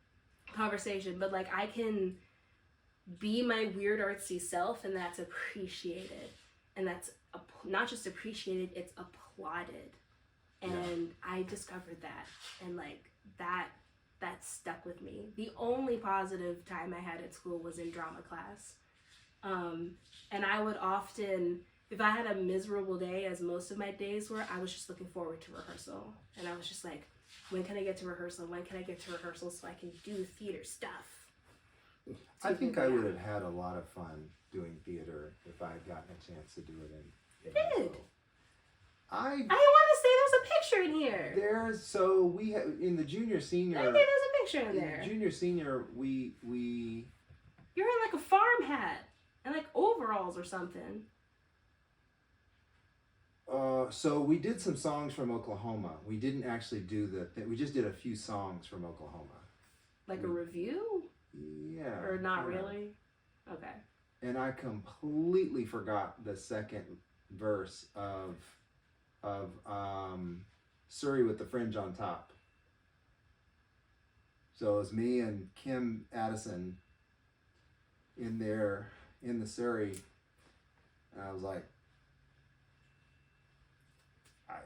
Speaker 3: conversation, but, like, I can be my weird artsy self, and that's appreciated, and that's not just appreciated, it's applauded. And I discovered that, and, like, that stuck with me. The only positive time I had at school was in drama class, and I would often, if I had a miserable day, as most of my days were, I was just looking forward to rehearsal, and I was just like, when can I get to rehearsal? When can I get to rehearsal so I can do theater stuff?
Speaker 2: I think I would have had a lot of fun doing theater if I had gotten a chance to do it in
Speaker 3: You
Speaker 2: high
Speaker 3: did.
Speaker 2: school.
Speaker 3: I want to say there's a picture in here.
Speaker 2: We have in the junior senior.
Speaker 3: I think there's a picture in there.
Speaker 2: Junior senior, we.
Speaker 3: You're in, like, a farm hat and, like, overalls or something.
Speaker 2: So we did some songs from Oklahoma. We didn't actually do we just did a few songs from Oklahoma.
Speaker 3: Like a review?
Speaker 2: Yeah.
Speaker 3: Or not really? Okay.
Speaker 2: And I completely forgot the second verse of Surrey with the Fringe on Top. So it was me and Kim Addison in in the Surrey, and I was like, I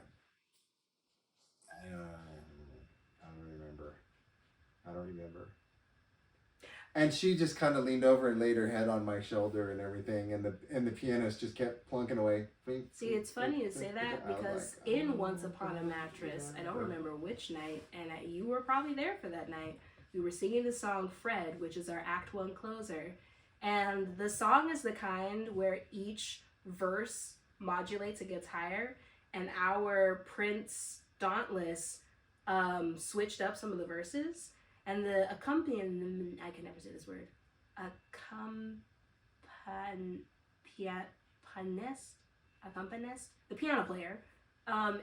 Speaker 2: don't remember. I don't remember. And she just kind of leaned over and laid her head on my shoulder and everything, and the pianist just kept plunking away.
Speaker 3: See, it's funny you say that because
Speaker 2: like,
Speaker 3: in Once Upon a Mattress, I don't remember which night, and you were probably there for that night, we were singing the song Fred, which is our Act 1 closer. And the song is the kind where each verse modulates, it gets higher, and our Prince Dauntless switched up some of the verses. And the accompaniment, I can never say this word, accompanist, the piano player,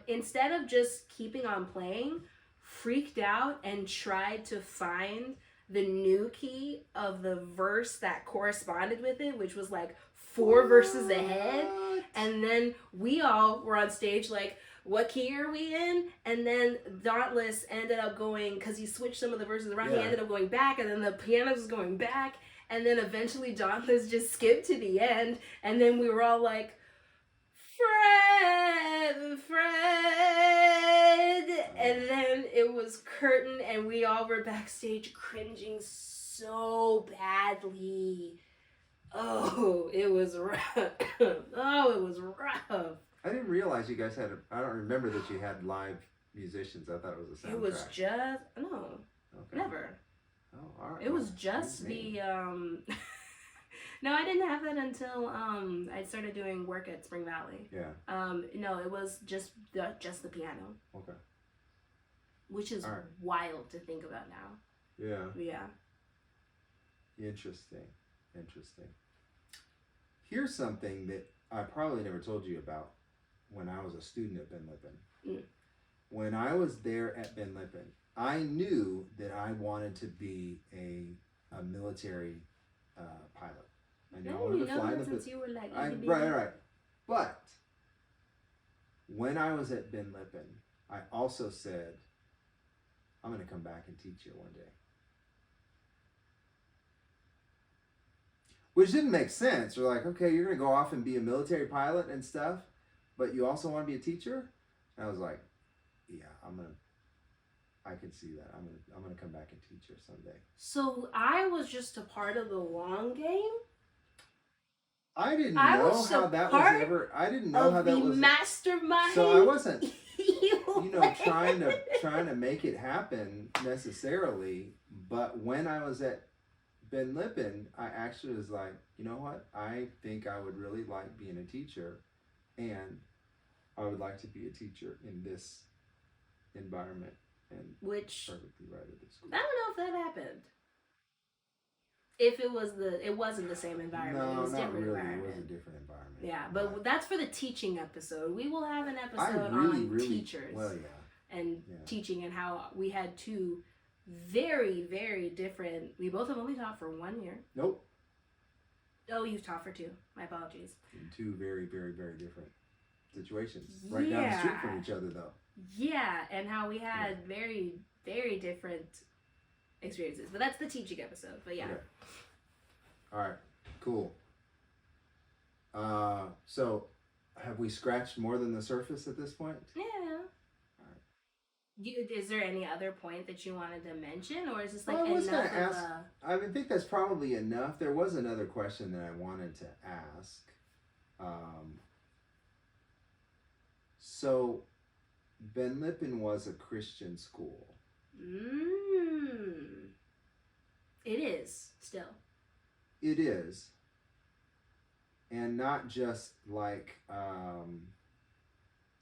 Speaker 3: instead of just keeping on playing, freaked out and tried to find the new key of the verse that corresponded with it, which was like 4 verses ahead. And then we all were on stage like, what key are we in? And then Dauntless ended up going, because he switched some of the verses around, he ended up going back, and then the piano was going back, and then eventually Dauntless just skipped to the end, and then we were all like, Fred, and then it was curtain, and we all were backstage cringing so badly. Oh, it was rough. Oh, it was rough.
Speaker 2: I didn't realize you guys had. I don't remember that you had live musicians. I thought it was a soundtrack.
Speaker 3: It was just never.
Speaker 2: Oh, all right.
Speaker 3: It was just the No, I didn't have that until I started doing work at Spring Valley.
Speaker 2: Yeah.
Speaker 3: No, it was just the piano.
Speaker 2: Okay.
Speaker 3: Which is wild to think about now.
Speaker 2: Yeah.
Speaker 3: Yeah.
Speaker 2: Interesting. Here's something that I probably never told you about when I was a student at Ben Lippen. When I was there at Ben Lippen, I knew that I wanted to be a military pilot. I knew I wanted to fly in the
Speaker 3: since you were like
Speaker 2: right. But when I was at Ben Lippen, I also said, I'm going to come back and teach you one day. Which didn't make sense. We're like, okay, you're going to go off and be a military pilot and stuff, but you also want to be a teacher? And I was like, yeah, I can see that. I'm gonna come back and teach her someday.
Speaker 3: So I was just a part of the long game?
Speaker 2: I didn't know how that was ever. I didn't know how that was
Speaker 3: mastermind.
Speaker 2: So I wasn't, trying to make it happen necessarily. But when I was at Ben Lippen, I actually was like, you know what? I think I would really like being a teacher, and I would like to be a teacher in this environment, and
Speaker 3: which
Speaker 2: perfectly right at the school.
Speaker 3: I don't know if that happened. If it wasn't the same environment.
Speaker 2: No,
Speaker 3: it was
Speaker 2: not
Speaker 3: different
Speaker 2: really.
Speaker 3: environment.
Speaker 2: It was a different environment.
Speaker 3: Yeah, but that's for the teaching episode. We will have an episode on teachers.
Speaker 2: Well, yeah.
Speaker 3: And teaching, and how we had 2 very, very different. We both have only taught for 1 year.
Speaker 2: Nope.
Speaker 3: Oh, you've taught for 2. My apologies.
Speaker 2: In 2 very, very, very different situations. Right down the street from each other, though.
Speaker 3: Yeah, and how we had very, very different experiences. But that's the teaching episode. But yeah.
Speaker 2: Okay. All right. Cool. So have we scratched more than the surface at this point?
Speaker 3: Yeah. Is there any other point that you wanted to mention, or is this like enough of a...
Speaker 2: I think that's probably enough. There was another question that I wanted to ask. So, Ben Lippen was a Christian school.
Speaker 3: It is, still.
Speaker 2: It is. And not just like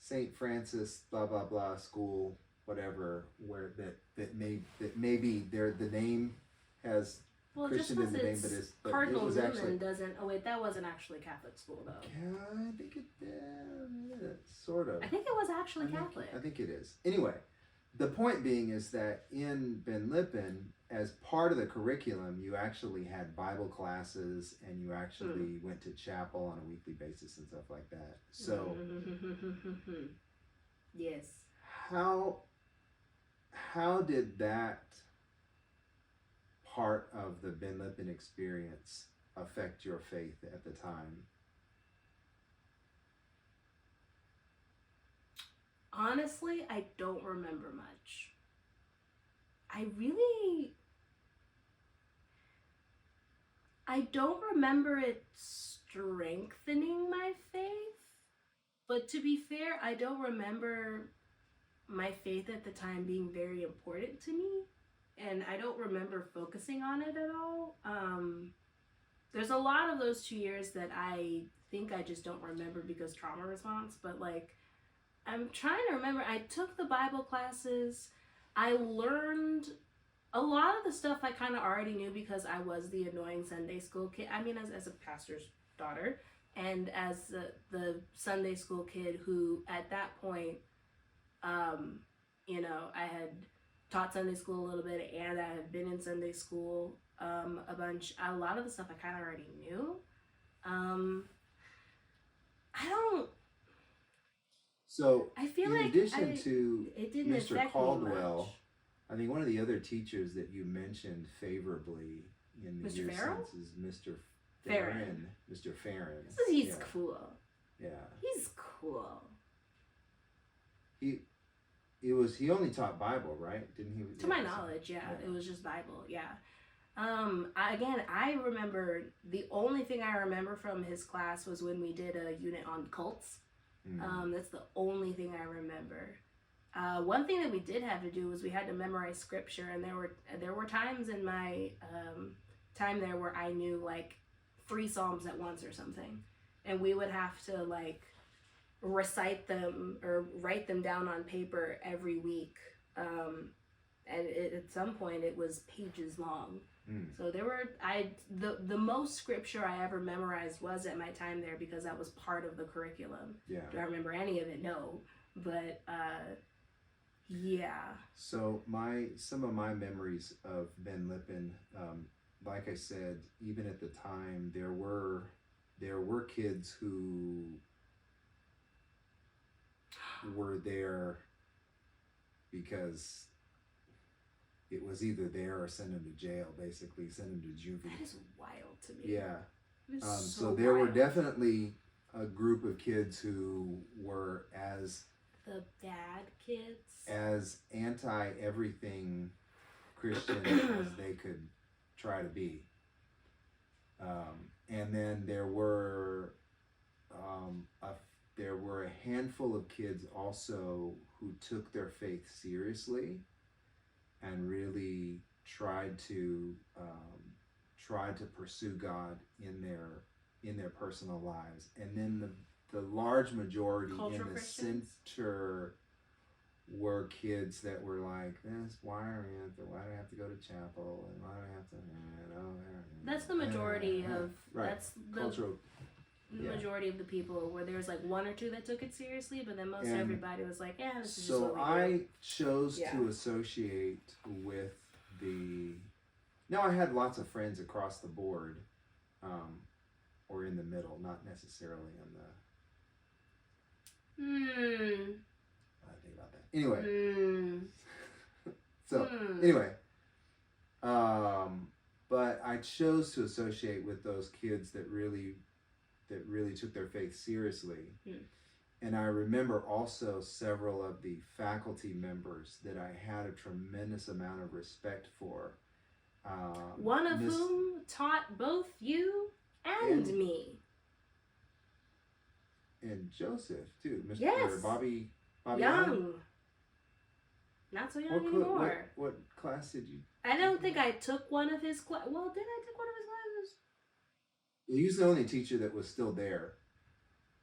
Speaker 2: St. Francis, blah, blah, blah, school, whatever, where that maybe the name has Christian in the name, but
Speaker 3: Cardinal
Speaker 2: it was actually
Speaker 3: doesn't. Oh wait, that wasn't actually Catholic school though.
Speaker 2: Yeah, I think it sort of.
Speaker 3: I think it was actually Catholic.
Speaker 2: I think it is. Anyway, the point being is that in Ben Lippen, as part of the curriculum, you actually had Bible classes, and you actually went to chapel on a weekly basis and stuff like that. So,
Speaker 3: yes.
Speaker 2: How did that part of the Ben Lippen experience affect your faith at the time?
Speaker 3: Honestly, I don't remember much. I don't remember it strengthening my faith. But to be fair, I don't remember my faith at the time being very important to me. And I don't remember focusing on it at all. There's a lot of those 2 years that I think I just don't remember because trauma response. But like, I'm trying to remember. I took the Bible classes. I learned a lot of the stuff I kind of already knew because I was the annoying Sunday school kid. I mean, as a pastor's daughter and as the Sunday school kid who at that point, you know, I had taught Sunday school a little bit and I had been in Sunday school a bunch. A lot of the stuff I kind of already knew.
Speaker 2: So
Speaker 3: I feel
Speaker 2: in
Speaker 3: like
Speaker 2: addition to
Speaker 3: it didn't
Speaker 2: Mr.
Speaker 3: affect
Speaker 2: Caldwell,
Speaker 3: me much.
Speaker 2: I think one of the other teachers that you mentioned favorably in the
Speaker 3: Mr.
Speaker 2: year
Speaker 3: Farrell?
Speaker 2: since is Mr.
Speaker 3: Farron.
Speaker 2: Mr. Farron.
Speaker 3: He's
Speaker 2: Yeah.
Speaker 3: cool.
Speaker 2: Yeah.
Speaker 3: He's cool.
Speaker 2: He only taught Bible, right? Didn't he?
Speaker 3: To my knowledge, yeah. It was just Bible, yeah. I remember the only thing I remember from his class was when we did a unit on cults. That's the only thing I remember. One thing that we did have to do was we had to memorize scripture, and there were times in my time there where I knew like 3 Psalms at once or something, and we would have to like recite them or write them down on paper every week. At some point it was pages long. So the most scripture I ever memorized was at my time there because that was part of the curriculum.
Speaker 2: Yeah.
Speaker 3: Do I remember any of it? No, but yeah.
Speaker 2: So some of my memories of Ben Lippen, like I said, even at the time, there were kids who were there because it was either there or send them to jail, basically send them to juvie.
Speaker 3: That is wild to me.
Speaker 2: Yeah.
Speaker 3: It is
Speaker 2: So there were
Speaker 3: wild.
Speaker 2: definitely a group of kids who were as
Speaker 3: The bad kids.
Speaker 2: as anti everything Christian as they could try to be. And then there were a handful of kids also who took their faith seriously and really tried to pursue God in their personal lives. And then the large majority
Speaker 3: Cultural
Speaker 2: in the
Speaker 3: Christians?
Speaker 2: center were kids that were like, why do I have to go to chapel, and why do I have to,
Speaker 3: That's the majority of
Speaker 2: right.
Speaker 3: That's the
Speaker 2: Cultural.
Speaker 3: majority of the people where there's like 1 or 2 that took it seriously, but then most
Speaker 2: And
Speaker 3: everybody was like, yeah, this is just
Speaker 2: So
Speaker 3: what we
Speaker 2: I
Speaker 3: do.
Speaker 2: chose
Speaker 3: Yeah.
Speaker 2: to associate with now I had lots of friends across the board, or in the middle, not necessarily in the, I think about that. Anyway. So anyway, but I chose to associate with those kids that really took their faith seriously. And I remember also several of the faculty members that I had a tremendous amount of respect for.
Speaker 3: One of whom taught both you and me.
Speaker 2: And Joseph too, Mr.
Speaker 3: Yes.
Speaker 2: Bobby
Speaker 3: Young. Not so young anymore.
Speaker 2: What class did you?
Speaker 3: I don't think I took one of his classes. Well, did I take one of his classes?
Speaker 2: He was the only teacher that was still there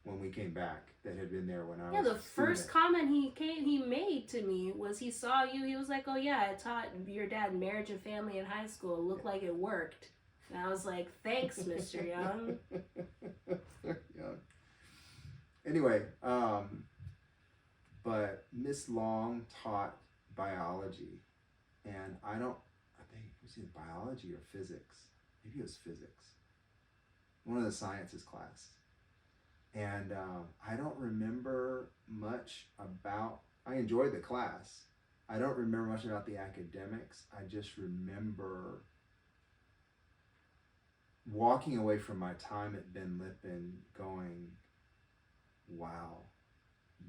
Speaker 2: when we came back, that had been there when I was
Speaker 3: Yeah, the
Speaker 2: a
Speaker 3: first
Speaker 2: student.
Speaker 3: comment he made to me was he saw you. He was like, "Oh yeah, I taught your dad marriage and family in high school. It looked like it worked." And I was like, "Thanks, Mr. Young."
Speaker 2: Young. Anyway, but Miss Long taught biology, and I think it was either biology or physics. Maybe it was physics. One of the sciences class. And I don't remember much about, I enjoyed the class. I don't remember much about the academics. I just remember walking away from my time at Ben Lippen going, wow,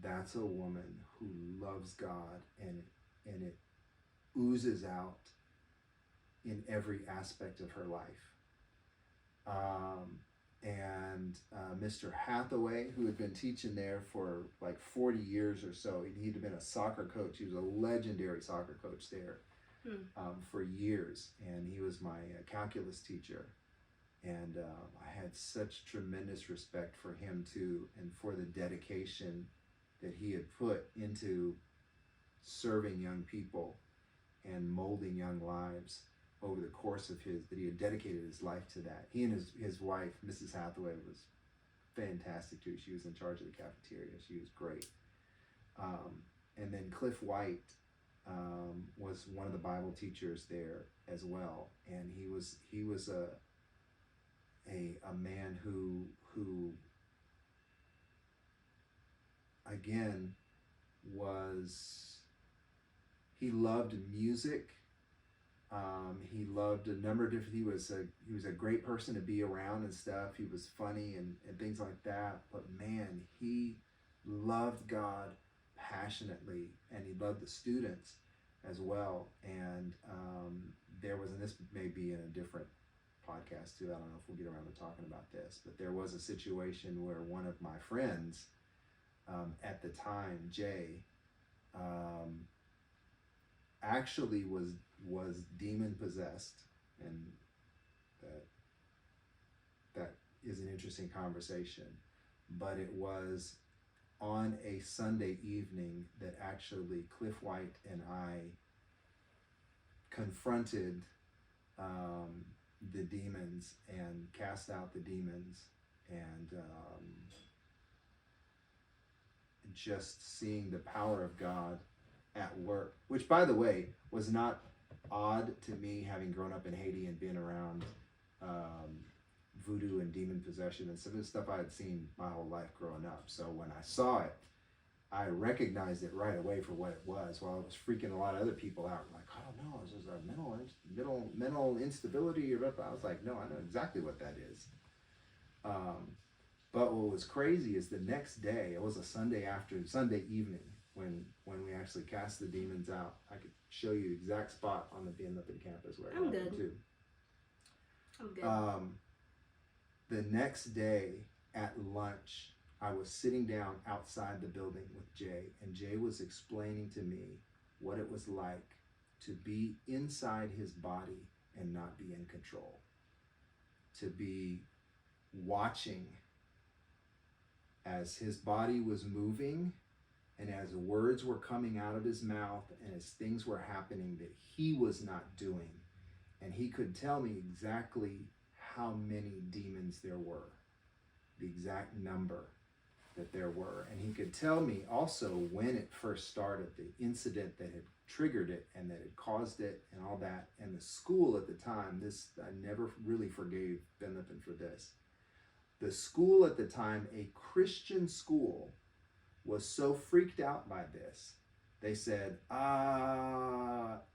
Speaker 2: that's a woman who loves God, and it oozes out in every aspect of her life. And Mr. Hathaway, who had been teaching there for like 40 years or so, he'd been a soccer coach. He was a legendary soccer coach there for years, and he was my calculus teacher. And I had such tremendous respect for him too, and for the dedication that he had put into serving young people and molding young lives over the course of that he had dedicated his life to that. He and his wife, Mrs. Hathaway, was fantastic too. She was in charge of the cafeteria. She was great. And then Cliff White was one of the Bible teachers there as well, and he was a man who again he loved music. He loved a number of different. He was a great person to be around and stuff. He was funny and things like that. But man, he loved God passionately, and he loved the students as well. And there was, and this may be in a different podcast too, I don't know if we'll get around to talking about this, but there was a situation where one of my friends at the time, Jay, actually was demon possessed, and that is an interesting conversation. But it was on a Sunday evening that actually Cliff White and I confronted the demons and cast out the demons, and just seeing the power of God at work, which, by the way, was not odd to me, having grown up in Haiti and been around voodoo and demon possession and some of the stuff I had seen my whole life growing up. So when I saw it, I recognized it right away for what it was, while it was freaking a lot of other people out. Like, I don't know, is this a mental instability? Or I was like, no, I know exactly what that is. But what was crazy is the next day, it was a Sunday evening, when we actually cast the demons out. I could show you the exact spot on the Ben Lippen campus where
Speaker 3: I'm
Speaker 2: it happened
Speaker 3: good.
Speaker 2: too.
Speaker 3: I'm good.
Speaker 2: The next day at lunch, I was sitting down outside the building with Jay, and Jay was explaining to me what it was like to be inside his body and not be in control, to be watching as his body was moving, and as words were coming out of his mouth, and as things were happening that he was not doing. And he could tell me exactly how many demons there were, the exact number that there were. And he could tell me also when it first started, the incident that had triggered it and that had caused it and all that. And the school at the time, I never really forgave Ben Lippen for this. The school at the time, a Christian school, was so freaked out by this, they said,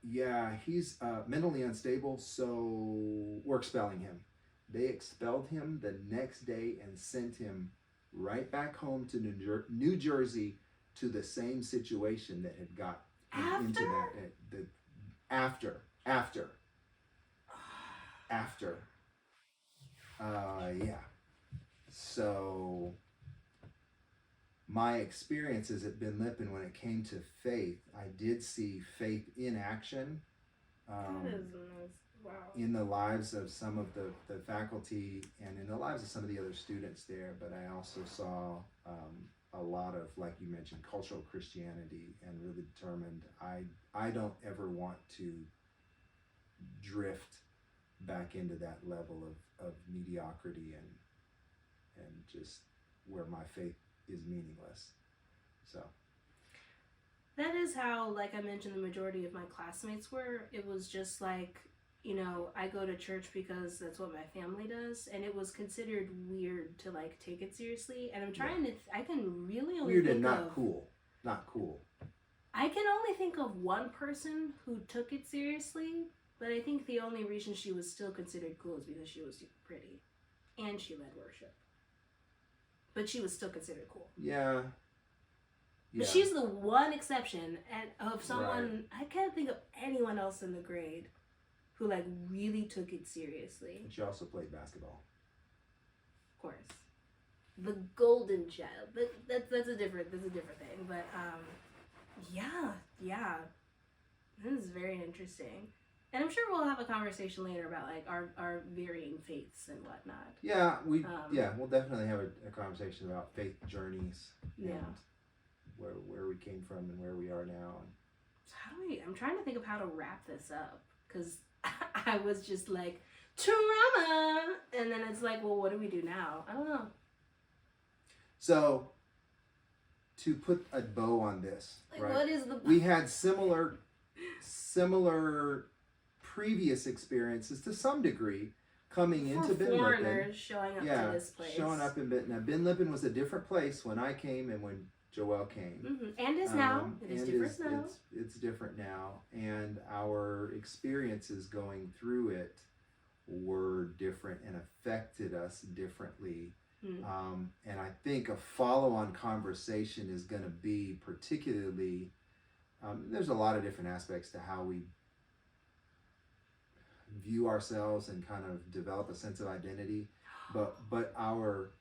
Speaker 2: yeah, he's mentally unstable, so we're expelling him. They expelled him the next day and sent him right back home to New Jersey to the same situation that had got him into that. After. Yeah. So my experiences at Ben Lippen, when it came to faith, I did see faith in action.
Speaker 3: That is nice. Wow.
Speaker 2: In the lives of some of the faculty and in the lives of some of the other students there, but I also saw a lot of, like you mentioned, cultural Christianity, and really determined I don't ever want to drift back into that level of mediocrity and just where my faith is meaningless. So
Speaker 3: that is how, like I mentioned, the majority of my classmates were. It was just like, you know, I go to church because that's what my family does, and it was considered weird to like take it seriously. And I'm trying to, I can really only
Speaker 2: weird
Speaker 3: think
Speaker 2: and not
Speaker 3: of,
Speaker 2: cool. Not cool.
Speaker 3: I can only think of one person who took it seriously, But I think the only reason she was still considered cool is because she was super pretty. And she led worship. But she was still considered cool.
Speaker 2: Yeah.
Speaker 3: But she's the one exception of someone, I can't think of anyone else in the grade who like really took it seriously.
Speaker 2: And she also played basketball.
Speaker 3: Of course. The golden child. But that's a different thing. But yeah. This is very interesting. And I'm sure we'll have a conversation later about like our varying faiths and whatnot.
Speaker 2: Yeah, we'll definitely have a conversation about faith journeys and where we came from and where we are now.
Speaker 3: So I'm trying to think of how to wrap this up, because I was just like, trauma, and then it's like, well, what do we do now? I don't know.
Speaker 2: So to put a bow on this,
Speaker 3: like,
Speaker 2: right?
Speaker 3: What is the?
Speaker 2: We had similar previous experiences to some degree coming into Ben Lippen.
Speaker 3: Foreigners showing up to this place.
Speaker 2: Showing up in Ben. Now, Ben Lippen was a different place when I came and when Joelle came.
Speaker 3: Mm-hmm. And is now. It is different now.
Speaker 2: It's different now. And our experiences going through it were different and affected us differently. Mm. And I think a follow-on conversation is going to be particularly, there's a lot of different aspects to how we view ourselves and kind of develop a sense of identity, but our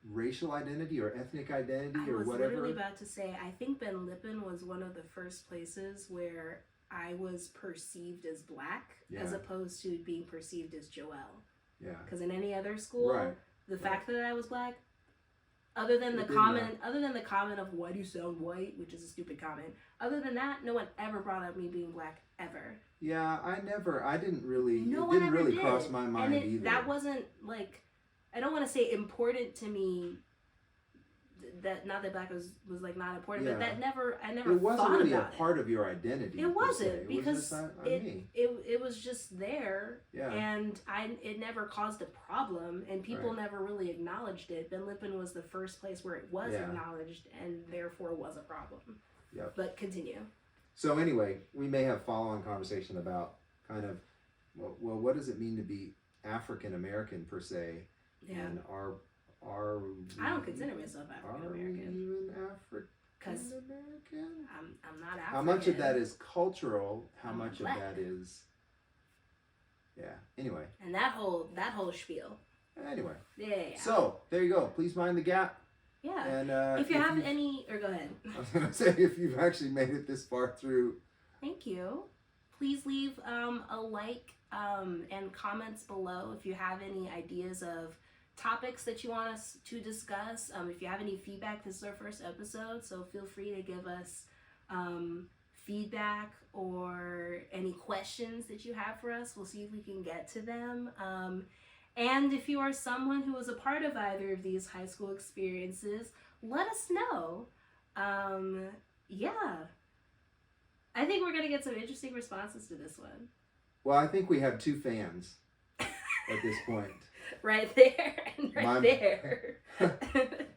Speaker 2: racial identity or ethnic identity or whatever. I was
Speaker 3: literally about to say, I think Ben Lippen was one of the first places where I was perceived as black as opposed to being perceived as Joelle. Yeah. Because in any other school, the fact that I was black, other than the comment of why do you sound white, which is a stupid comment. Other than that, no one ever brought up me being black ever.
Speaker 2: Yeah, it didn't really cross my mind either.
Speaker 3: That wasn't like, I don't want to say important to me. That not that black was like not important, but I never
Speaker 2: it wasn't
Speaker 3: thought
Speaker 2: really
Speaker 3: about
Speaker 2: a part of your identity.
Speaker 3: It wasn't, because
Speaker 2: it
Speaker 3: was just there, and it never caused a problem, and people never really acknowledged it. Ben Lippen was the first place where it was acknowledged, and therefore was a problem. Yeah. But continue.
Speaker 2: So anyway, we may have follow-on conversation about kind of well, what does it mean to be African American per se? Yeah. And
Speaker 3: I don't consider myself African American.
Speaker 2: Are we even African American?
Speaker 3: I'm not African.
Speaker 2: How much of that is cultural? How much of that is? Yeah. Anyway.
Speaker 3: And that whole spiel.
Speaker 2: Anyway.
Speaker 3: Yeah.
Speaker 2: So there you go. Please mind the gap.
Speaker 3: Yeah. And if you have any, or go ahead.
Speaker 2: I was gonna say, if you've actually made it this far through.
Speaker 3: Thank you. Please leave a like and comments below if you have any ideas of topics that you want us to discuss. If you have any feedback, this is our first episode, so feel free to give us feedback or any questions that you have for us. We'll see if we can get to them. And if you are someone who was a part of either of these high school experiences, let us know. Yeah. I think we're going to get some interesting responses to this one.
Speaker 2: Well, I think we have two fans at this point.
Speaker 3: Right there and there.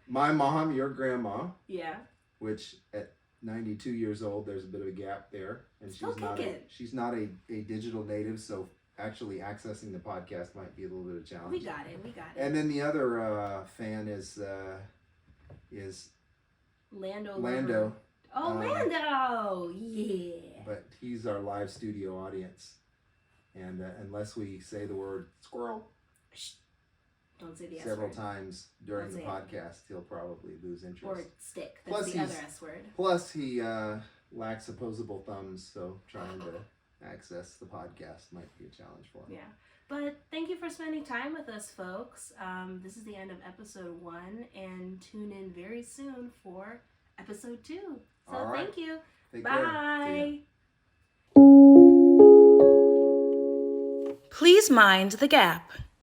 Speaker 2: My mom, your grandma.
Speaker 3: Yeah.
Speaker 2: Which at 92 years old, there's a bit of a gap there. And she's not a digital native, so actually accessing the podcast might be a little bit of a challenge.
Speaker 3: We got it.
Speaker 2: And then the other fan is Lando.
Speaker 3: Oh, Lando! Yeah.
Speaker 2: But he's our live studio audience. And unless we say the word squirrel
Speaker 3: don't say the S
Speaker 2: several
Speaker 3: word.
Speaker 2: Times during the podcast, he'll probably lose interest.
Speaker 3: Or stick. That's the other S word.
Speaker 2: Plus, he lacks opposable thumbs, so trying to access the podcast might be a challenge for him.
Speaker 3: Yeah. But thank you for spending time with us, folks. This is the end of episode 1, and tune in very soon for episode 2. So
Speaker 2: all right.
Speaker 3: Thank you.
Speaker 2: Take
Speaker 3: Bye.
Speaker 1: Please mind the gap.